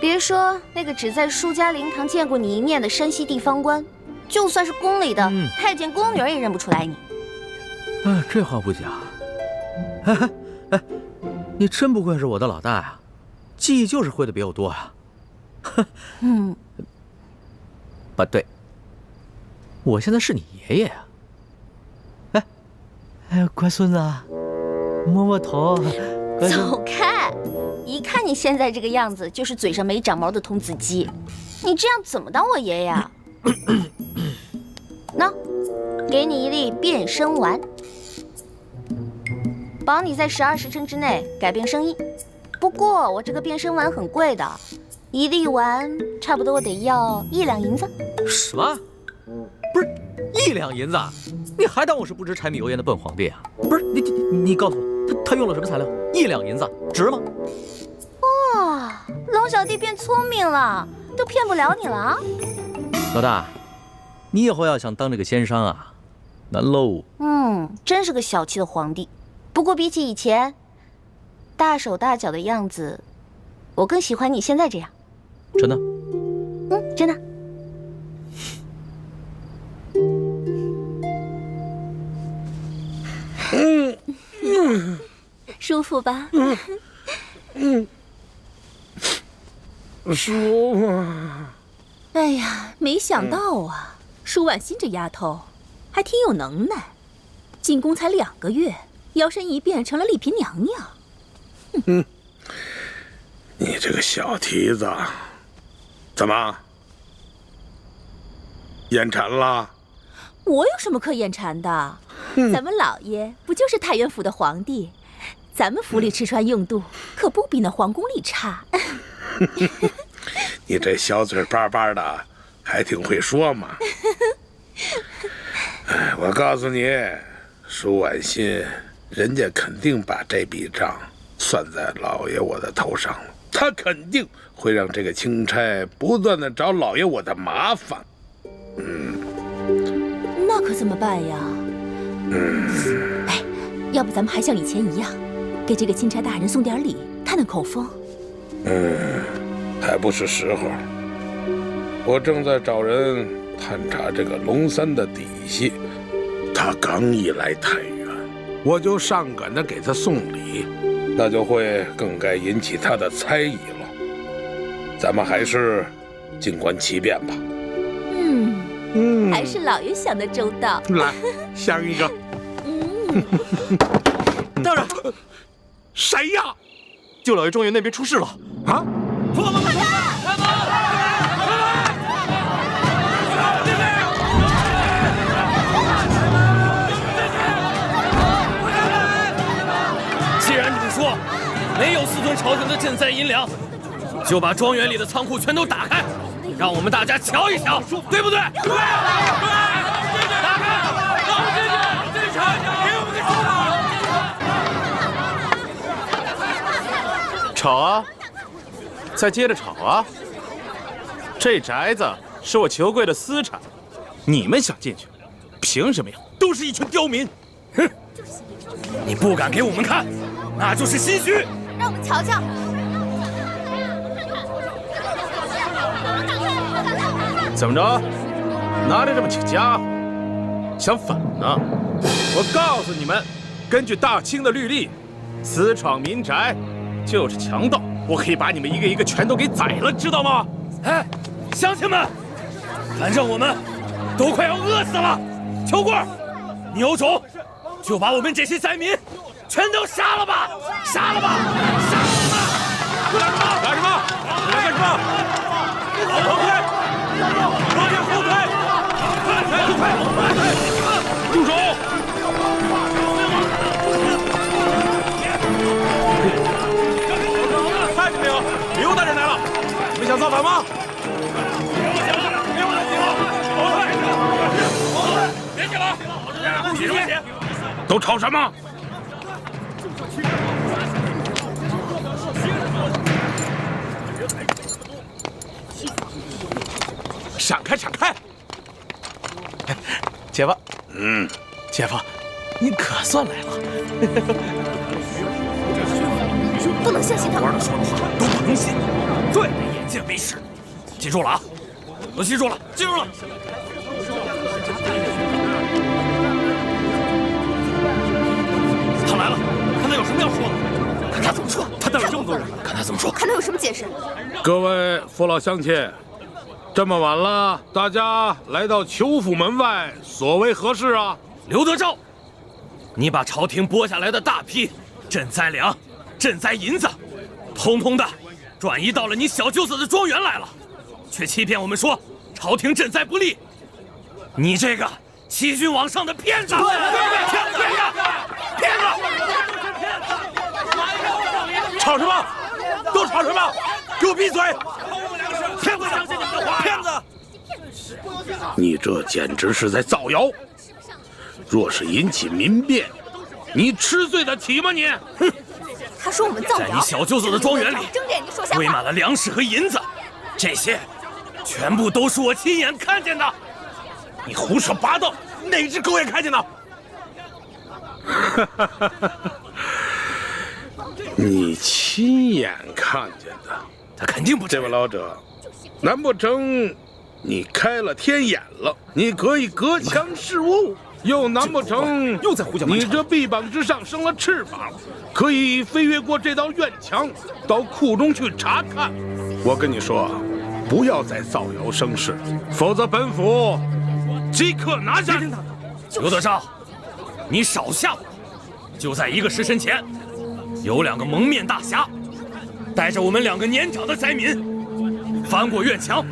S4: 别说那个只在舒家灵堂见过你一面的山西地方官，就算是宫里的太监宫女也认不出来你。
S2: 这话不假。哎，你真不愧是我的老大呀，记忆就是会的比我多呀。不对，我现在是你爷爷呀。乖孙子，摸摸头。
S4: 走开！一看你现在这个样子，就是嘴上没长毛的童子鸡。你这样怎么当我爷爷啊？喏，给你一粒变声丸，保你在12时辰之内改变声音。不过我这个变声丸很贵的，一粒丸差不多得要1两银子。
S2: 什么？不是1两银子？你还当我是不知柴米油盐的笨皇帝啊？不是你告诉我，他用了什么材料？1两银子值吗？
S4: 哇，龙小弟变聪明了，都骗不了你了啊！
S2: 老大，你以后要想当这个仙商啊，难喽。
S4: 真是个小气的皇帝。不过比起以前大手大脚的样子，我更喜欢你现在这样。
S2: 真的？
S4: 真的。
S20: 舒服吧？
S5: 舒服。
S20: 哎呀，没想到啊，舒婉心这丫头还挺有能耐，进宫才2个月，摇身一变成了丽嫔娘娘。
S5: 你这个小蹄子，怎么眼馋了？
S20: 我有什么可眼馋的？咱们老爷不就是太原府的皇帝？咱们府里吃穿用度可不比那皇宫里差。
S5: 你这小嘴巴巴的，还挺会说嘛。我告诉你，舒婉心，人家肯定把这笔账算在老爷我的头上了。他肯定会让这个钦差不断的找老爷我的麻烦。
S20: 那可怎么办呀？哎，要不咱们还像以前一样，给这个钦差大人送点礼，探探口风。
S5: 还不是时候。我正在找人探查这个龙三的底细，他刚一来太原，我就上赶着给他送礼，那就会更该引起他的猜疑了。咱们还是静观其变吧。
S20: 还是老爷想的周到。
S5: 来，想一个。
S17: 大人，
S5: 谁呀？
S17: 舅老爷庄园那边出事了啊！
S9: 既然你们说没有私吞朝廷的赈灾银两，就把庄园里的仓库全都打开，让我们大家瞧一瞧，对不对？对！打开，让我们进去！进去，给我们个
S8: 吵啊！再接着吵啊！这宅子是我裘贵的私产，你们想进去，凭什么呀？都是一群刁民！
S9: 哼！你不敢给我们看，那就是心虚。
S4: 让我们瞧瞧。
S8: 怎么着？拿着这么几个家伙，想反呢？我告诉你们，根据大清的律例，私闯民宅就是强盗，我可以把你们一个一个全都给宰了，知道吗？
S9: 哎，乡亲们，反正我们都快要饿死了。裘贵，你有种就把我们这些灾民全都杀了吧！杀了吧！杀了吧！
S8: 干什么？干什么？后退！后退！住手！看见没有？刘大人来了！你们想造反吗？
S9: 别起来！起什么起？
S5: 都吵什么？
S8: 闪开！闪开！姐夫，姐夫，你可算来了。
S20: 不能相信他们。
S9: 官儿说的话都不能信，对着眼睛为实。记住了啊！都记住了，记住了。他来了，看他有什么要说的。看他怎么说。他带了这么多人，看他怎么说。
S20: 看他有什么解释。
S5: 各位父老乡亲，这么晚了，大家来到裘府门外，所为何事啊？
S9: 刘德昭，你把朝廷拨下来的大批赈灾粮、赈灾银子，通通的转移到了你小舅子的庄园来了，却欺骗我们说朝廷赈灾不利。你这个欺君罔上的骗子！骗子！骗子！
S8: 吵什么？都吵什么？给我闭嘴！骗子！骗子！
S5: 你这简直是在造谣！若是引起民变，你吃罪得起吗？你！哼！
S20: 他说我们造谣。
S9: 在你小舅子的庄园里，
S20: 睁着眼睛说瞎话，
S9: 堆满了粮食和银子，这些全部都是我亲眼看见的。
S8: 你胡说八道！哪只狗眼看见的？
S5: 你亲眼看见的？
S9: 他肯定不。
S5: 这位老者，难不成你开了天眼了？你可以隔墙视物，又难不成
S8: 又在胡搅蛮缠？
S5: 你这臂膀之上生了翅膀，可以飞越过这道院墙，到库中去查看？我跟你说，不要再造谣生事，否则本府即刻拿下。
S9: 刘德昭，你少吓我！就在1个时辰前，有2个蒙面大侠，带着我们2个年长的灾民，翻过院墙，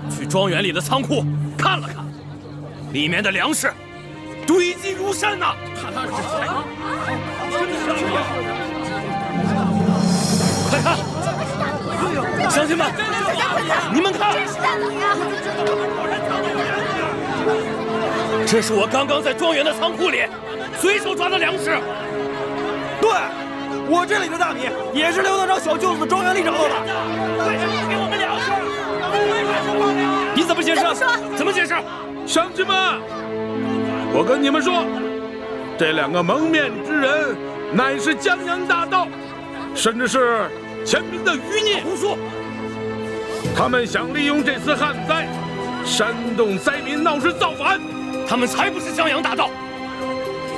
S9: 去庄园里的仓库看了看，
S15: 里面的粮食堆积如山呐！快看，乡亲们，你们看，这是我刚刚在庄园的仓库里随手抓的粮食。
S13: 对，我这里的大米也是刘德昭小舅子庄园里找到的。
S15: 为什么不给我们粮食？为什么放粮？
S13: 你怎么解释？
S15: 怎么解释？
S5: 乡亲们，我跟你们说，这两个蒙面之人乃是江洋大盗，甚至是前明的余孽。
S15: 胡说！
S5: 他们想利用这次旱灾，煽动灾民闹事造反。
S15: 他们才不是江洋大盗，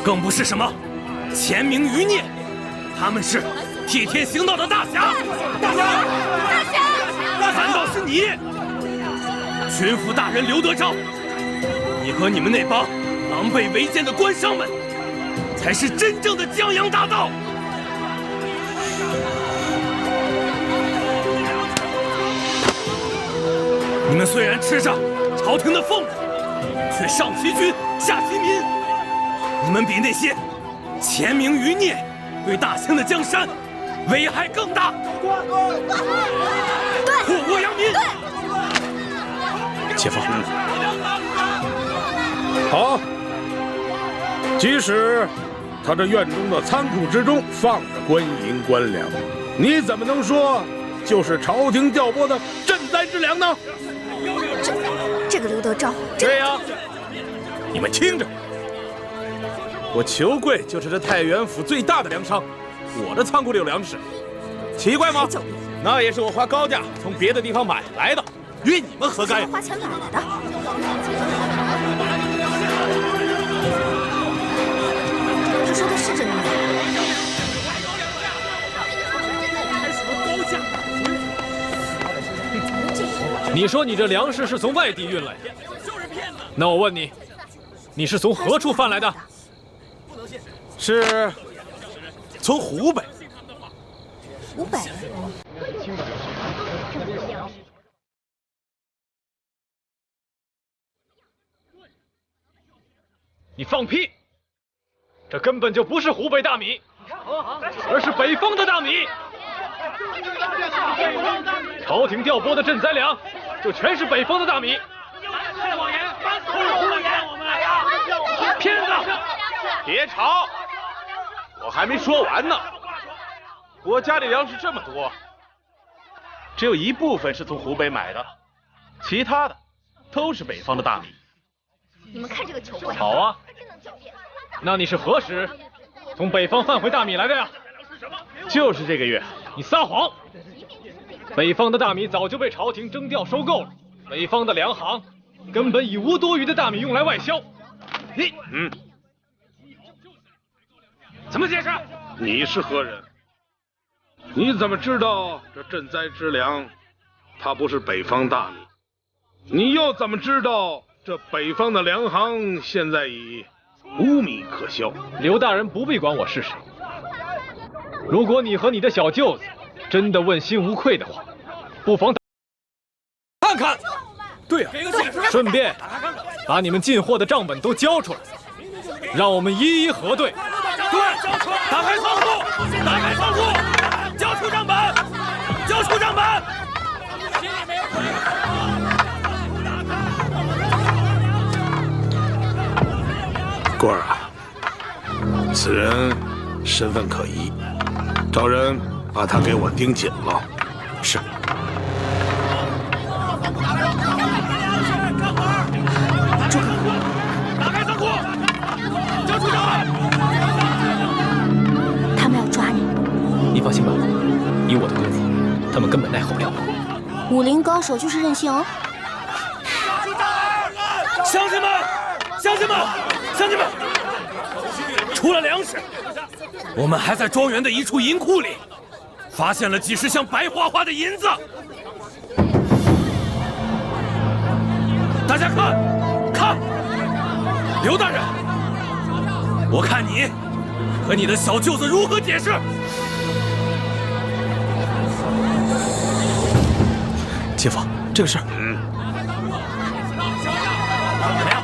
S15: 更不是什么前明余孽，他们是替天行道的大侠。大侠！难道是你，巡抚大人刘德昭？你和你们那帮狼狈为奸的官商们，才是真正的江洋大盗！你们虽然吃着朝廷的俸禄，却上其君，下其民。你们比那些前明余孽对大清的江山危害更大。祸国殃民。
S5: 且放。好，即使他这院中的仓库之中放着官银官粮，你怎么能说就是朝廷调拨的赈灾之粮呢？
S12: 这个刘德昭，
S5: 对呀，你们听着，我裘贵就是这太原府最大的粮仓，我的仓库里有粮食，奇怪吗？那也是我花高价从别的地方买来的，与你们何干呀？
S12: 花钱买来的。他说的是真的吗？
S14: 你说你这粮食是从外地运来的，那我问你，你是从何处贩来的？
S5: 是从湖北。
S12: 湖北。
S14: 你放屁！这根本就不是湖北大米，而是北方的大米。朝廷调拨的赈灾粮，就全是北方的大米。
S15: 谎言！我们！
S5: 骗子！别吵，我还没说完呢。我家里粮食这么多，只有一部分是从湖北买的，其他的都是北方的大米。
S4: 你们看这个球会。
S14: 好啊，那你是何时从北方贩回大米来的呀？
S5: 就是这个月。
S14: 你撒谎！北方的大米早就被朝廷征调收购了，北方的粮行根本已无多余的大米用来外销。
S15: 怎么解释？
S5: 你是何人？你怎么知道这赈灾之粮它不是北方大米？你又怎么知道这北方的粮行现在已无米可销？
S14: 刘大人不必管我是谁。如果你和你的小舅子真的问心无愧的话，不妨
S15: 看看。
S5: 对呀，
S14: 顺便把你们进货的账本都交出来，让我们一一核对。
S15: 对，打开仓库，打开仓库，交出账本，交出账本。
S5: 官儿啊，此人身份可疑，找人把他给我盯紧了。是。
S15: 打开仓库，交出账本。
S12: 他们要抓你。
S14: 你放心吧，以我的功夫，他们根本奈何不了我。
S4: 武林高手就是任性哦。
S15: 乡亲们，乡亲们，乡亲们，除了粮食，我们还在庄园的一处银库里发现了几十箱白花花的银子。大家看，看，刘大人，我看你和你的小舅子如何解释？
S13: 姐夫，这个事儿，
S15: 怎么样？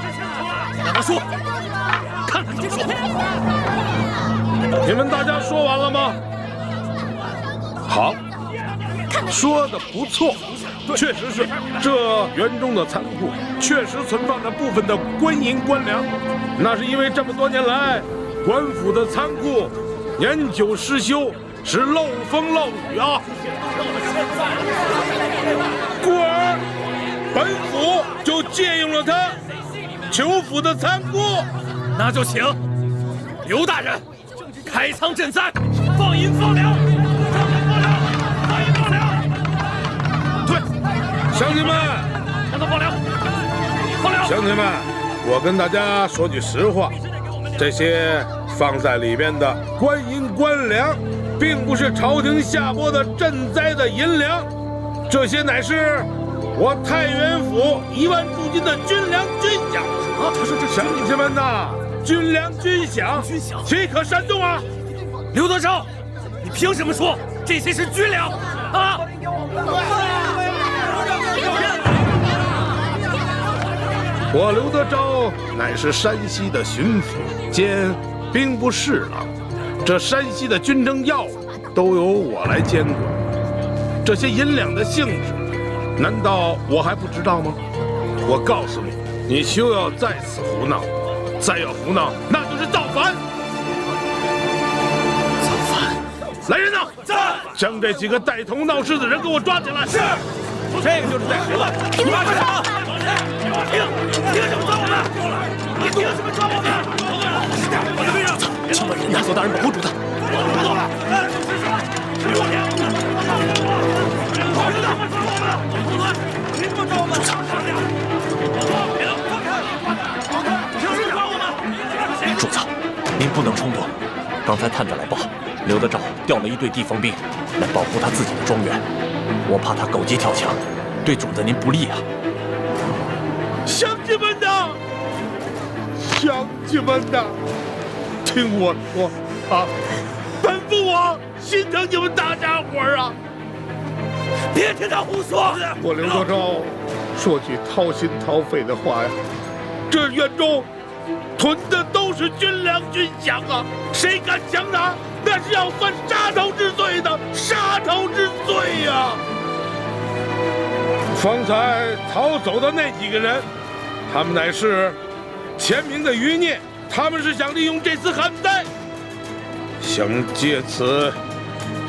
S5: 你们大家说完了吗？好，说的不错，确实是这园中的仓库确实存放着部分的官银官粮，那是因为这么多年来，官府的仓库年久失修，是漏风漏雨啊。故而本府就借用了他裘府的仓库。
S15: 那就请刘大人开仓赈灾，放银放粮。
S5: 对，乡亲们，
S15: 让他放粮，放粮。
S5: 乡亲们，我跟大家说句实话，这些放在里边的官银官粮，并不是朝廷下拨的赈灾的银两，这些乃是我太原府1万驻军的军粮军饷。他说这乡亲们呐，军粮军饷，岂可煽动啊？
S15: 刘德昭，你凭什么说这些是军粮啊？
S5: 我刘德昭乃是山西的巡抚兼兵部侍郎，这山西的军政要务都由我来监管。这些银两的性质，难道我还不知道吗？我告诉你，你休要再次胡闹，再要胡闹，那就是造反。造反！来人呐，在！将这几个带头闹事的人给我抓起来。是。这个就是在胡乱。你把手！凭什么抓我们？你凭什么抓我们？主子，请问亚索大人保护主子。不动了！
S3: 主子，您不能冲动。刚才探子来报，刘德昭调了一队地方兵来保护他自己的庄园，我怕他狗急跳墙，对主子您不利啊。
S5: 乡亲们呐，乡亲们呐，听我说啊，本父我心疼你们大家伙儿啊！
S15: 别听他胡说！
S5: 我刘德昭说句掏心掏肺的话呀，这园中囤的都是军粮军饷啊，谁敢强拿，那是要犯杀头之罪的，杀头之罪呀！方才逃走的那几个人，他们乃是前明的余孽，他们是想利用这次旱灾，想借此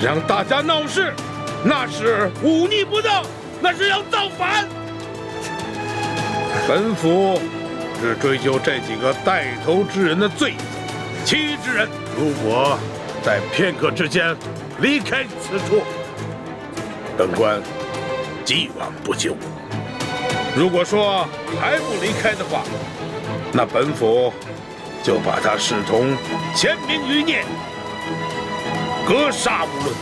S5: 让大家闹事，那是忤逆不当，那是要造反。本府只追究这几个带头之人的罪责，其余之人如果在片刻之间离开此处，本官既往不咎。如果说还不离开的话，那本府就把他视同前明余孽，格杀无论。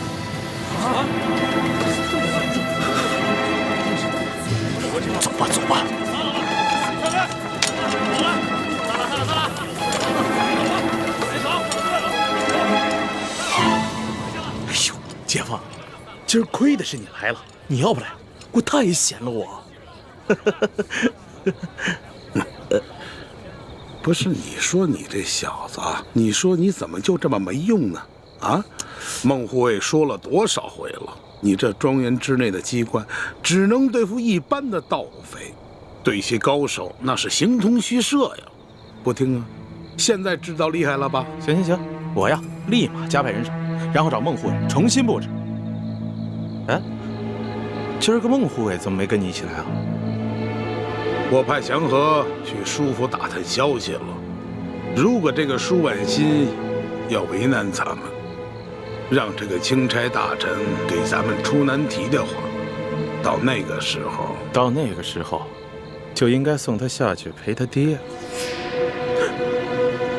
S3: 走吧，走吧。
S8: 哎呦，姐夫，今儿亏的是你来了，你要不来，我太闲了我。
S5: 不是你说你这小子，你说你怎么就这么没用呢？啊，孟护卫说了多少回了，你这庄园之内的机关只能对付一般的盗匪，对些高手那是形同虚设呀。不听啊，现在知道厉害了吧？
S8: 行行行，我呀立马加派人手，然后找孟护卫重新布置。哎，今儿个孟护卫怎么没跟你一起来啊？
S5: 我派祥和去舒府打探消息了。如果这个舒婉心要为难咱们，让这个钦差大臣给咱们出难题的话，到那个时候，
S8: 就应该送他下去陪他爹。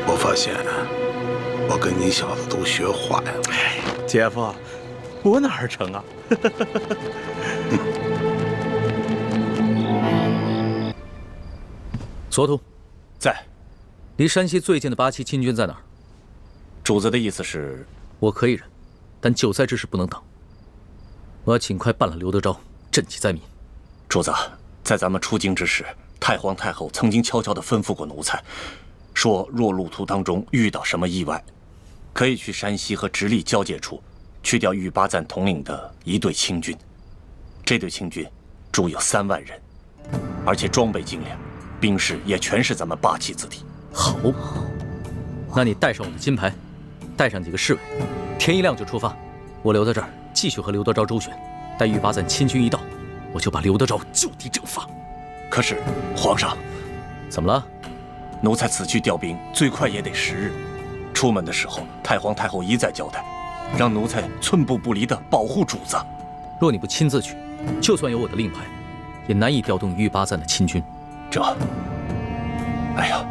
S5: 我发现我跟你小子都学坏了。
S8: 哎，姐夫，我哪儿成啊？
S2: 索图，
S3: 在。
S2: 离山西最近的8旗亲军在哪儿？
S3: 主子的意思是，
S2: 我可以忍，但救灾之事不能等。我要尽快办了刘德昭，赈济灾民。
S3: 主子，在咱们出京之时，太皇太后曾经悄悄地吩咐过奴才，说若路途当中遇到什么意外，可以去山西和直隶交界处，去掉玉巴赞统领的一队清军。这队清军驻有3万人，而且装备精良，兵士也全是咱们八旗子弟。
S2: 好，那你带上我的金牌，带上几个侍卫，天一亮就出发。我留在这儿继续和刘德昭周旋，待玉巴赞亲军一到，我就把刘德昭就地正法。
S3: 可是皇上，
S2: 怎么了？
S3: 奴才此去调兵，最快也得10日。出门的时候，太皇太后一再交代，让奴才寸步不离地保护主子。
S2: 若你不亲自去，就算有我的令牌，也难以调动玉巴赞的亲军。
S3: 哎呀，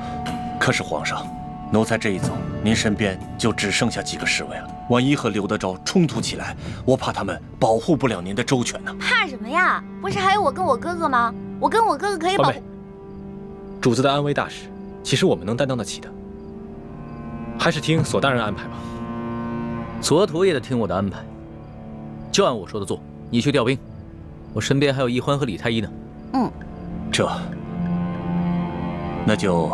S3: 可是皇上，奴才这一走，您身边就只剩下几个侍卫了。万一和刘德昭冲突起来，我怕他们保护不了您的周全呢。
S4: 怕什么呀？不是还有我跟我哥哥吗？我跟我哥哥可以保护。
S6: 主子的安危大事，其实我们能担当得起的。还是听索大人安排吧。
S2: 索图也得听我的安排，就按我说的做。你去调兵，我身边还有奕欢和李太医呢。
S3: 那就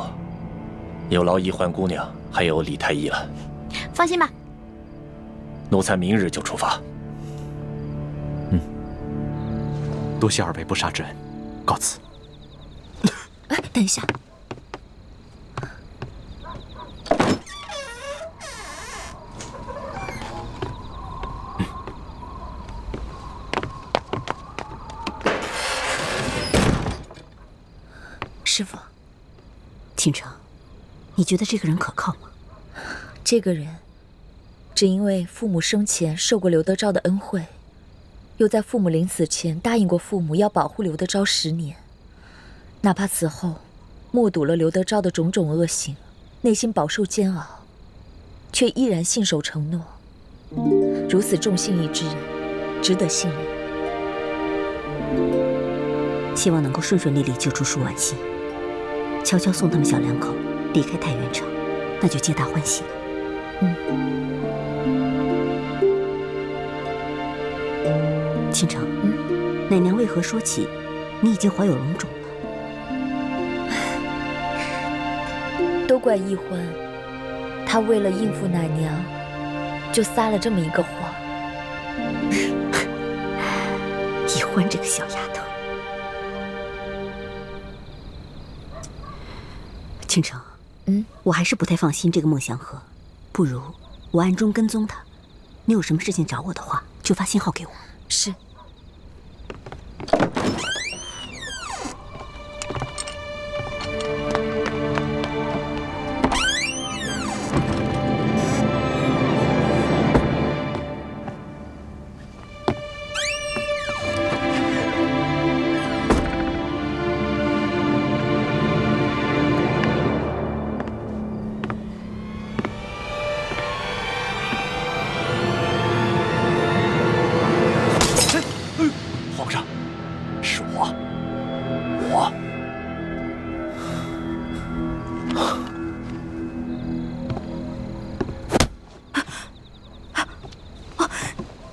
S3: 有劳奕欢姑娘还有李太医了。
S4: 放心吧，
S3: 奴才明日就出发。
S17: 多谢2位不杀之恩，告辞。
S20: 等一下。
S11: 师傅，倾城，你觉得这个人可靠吗？
S12: 这个人，只因为父母生前受过刘德昭的恩惠，又在父母临死前答应过父母要保护刘德昭10年，哪怕此后目睹了刘德昭的种种恶行，内心饱受煎熬，却依然信守承诺。如此重信义之人，值得信任。
S11: 希望能够顺顺利利救出舒婉心，悄悄送他们小2口离开太原城，那就皆大欢喜了。倾城，奶娘为何说起你已经怀有龙种了？
S12: 都怪奕欢，他为了应付奶娘，就撒了这么一个谎。
S11: 奕欢这个小丫头。倾城，我还是不太放心这个孟祥和，不如我暗中跟踪他。你有什么事情找我的话，就发信号给我。
S12: 是。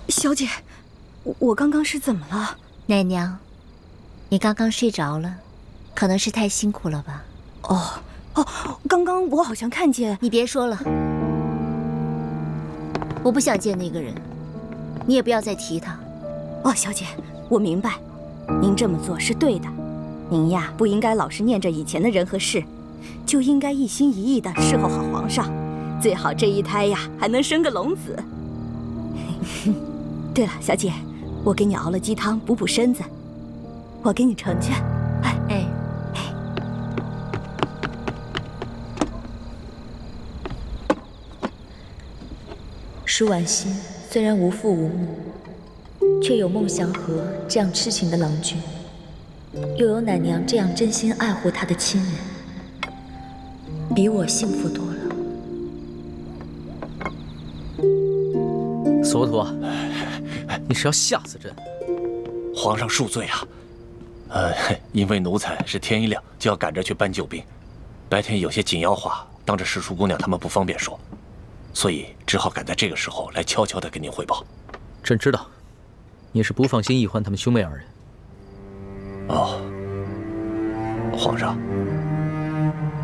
S10: 小姐，我刚刚是怎么了？
S16: 奶娘，你刚刚睡着了，可能是太辛苦了吧？
S10: 刚刚我好像看见……
S16: 你别说了，我不想见那个人，你也不要再提他。
S10: 小姐，我明白，您这么做是对的。您呀，不应该老是念着以前的人和事，就应该一心一意的侍候好皇上，最好这一胎呀还能生个龙子。对了，小姐，我给你熬了鸡汤补补身子，我给你盛去。
S12: 舒婉心虽然无父无母，却有孟祥和这样痴情的郎君，又有奶娘这样真心爱护她的亲人，比我幸福多了。
S2: 索图啊，你是要吓死朕？
S3: 皇上恕罪啊！因为奴才是天一亮就要赶着去搬救兵，白天有些紧要话当着师叔姑娘他们不方便说，所以只好赶在这个时候来悄悄地跟您汇报。
S2: 朕知道，你是不放心奕欢他们兄妹2人。
S3: 皇上，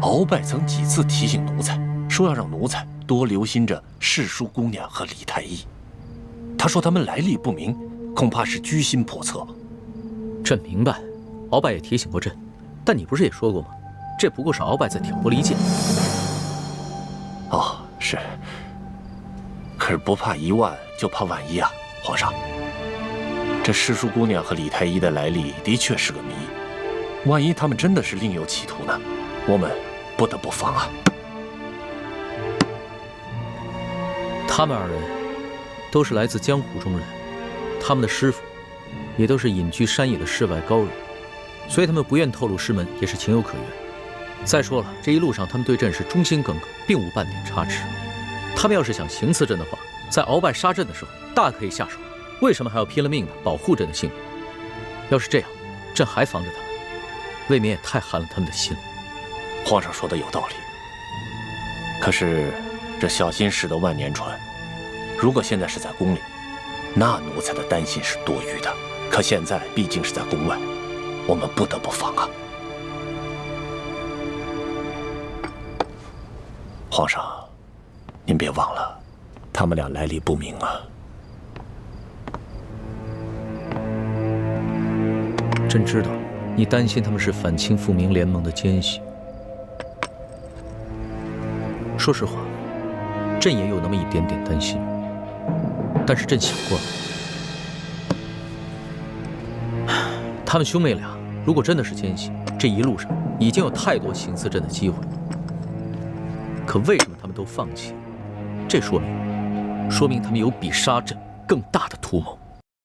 S3: 鳌拜曾几次提醒奴才，说要让奴才多留心着世淑姑娘和李太医。他说他们来历不明，恐怕是居心叵测。
S2: 朕明白，鳌拜也提醒过朕，但你不是也说过吗？这不过是鳌拜在挑拨离间。
S3: 哦，是。可是不怕一万，就怕万一啊，皇上。这世淑姑娘和李太医的来历的确是个谜，万一他们真的是另有企图呢？我们不得不防啊。
S2: 他们二人都是来自江湖中人，他们的师傅也都是隐居山野的世外高人，所以他们不愿透露师门也是情有可原。再说了，这一路上他们对朕是忠心耿耿，并无半点差池。他们要是想行刺朕的话，在鳌拜杀朕的时候大可以下手，为什么还要拼了命的保护朕的性命？要是这样，朕还防着他们，未免也太寒了他们的心了。
S3: 皇上说的有道理，可是这小心驶得万年船，如果现在是在宫里，那奴才的担心是多余的。可现在毕竟是在宫外，我们不得不防啊。皇上，您别忘了，他们俩来历不明啊。
S2: 朕知道，你担心他们是反清复明联盟的奸细。说实话，朕也有那么一点点担心，但是朕想过了，他们兄妹俩如果真的是奸细，这一路上已经有太多行刺朕的机会，可为什么他们都放弃？这说明他们有比杀朕更大的图谋。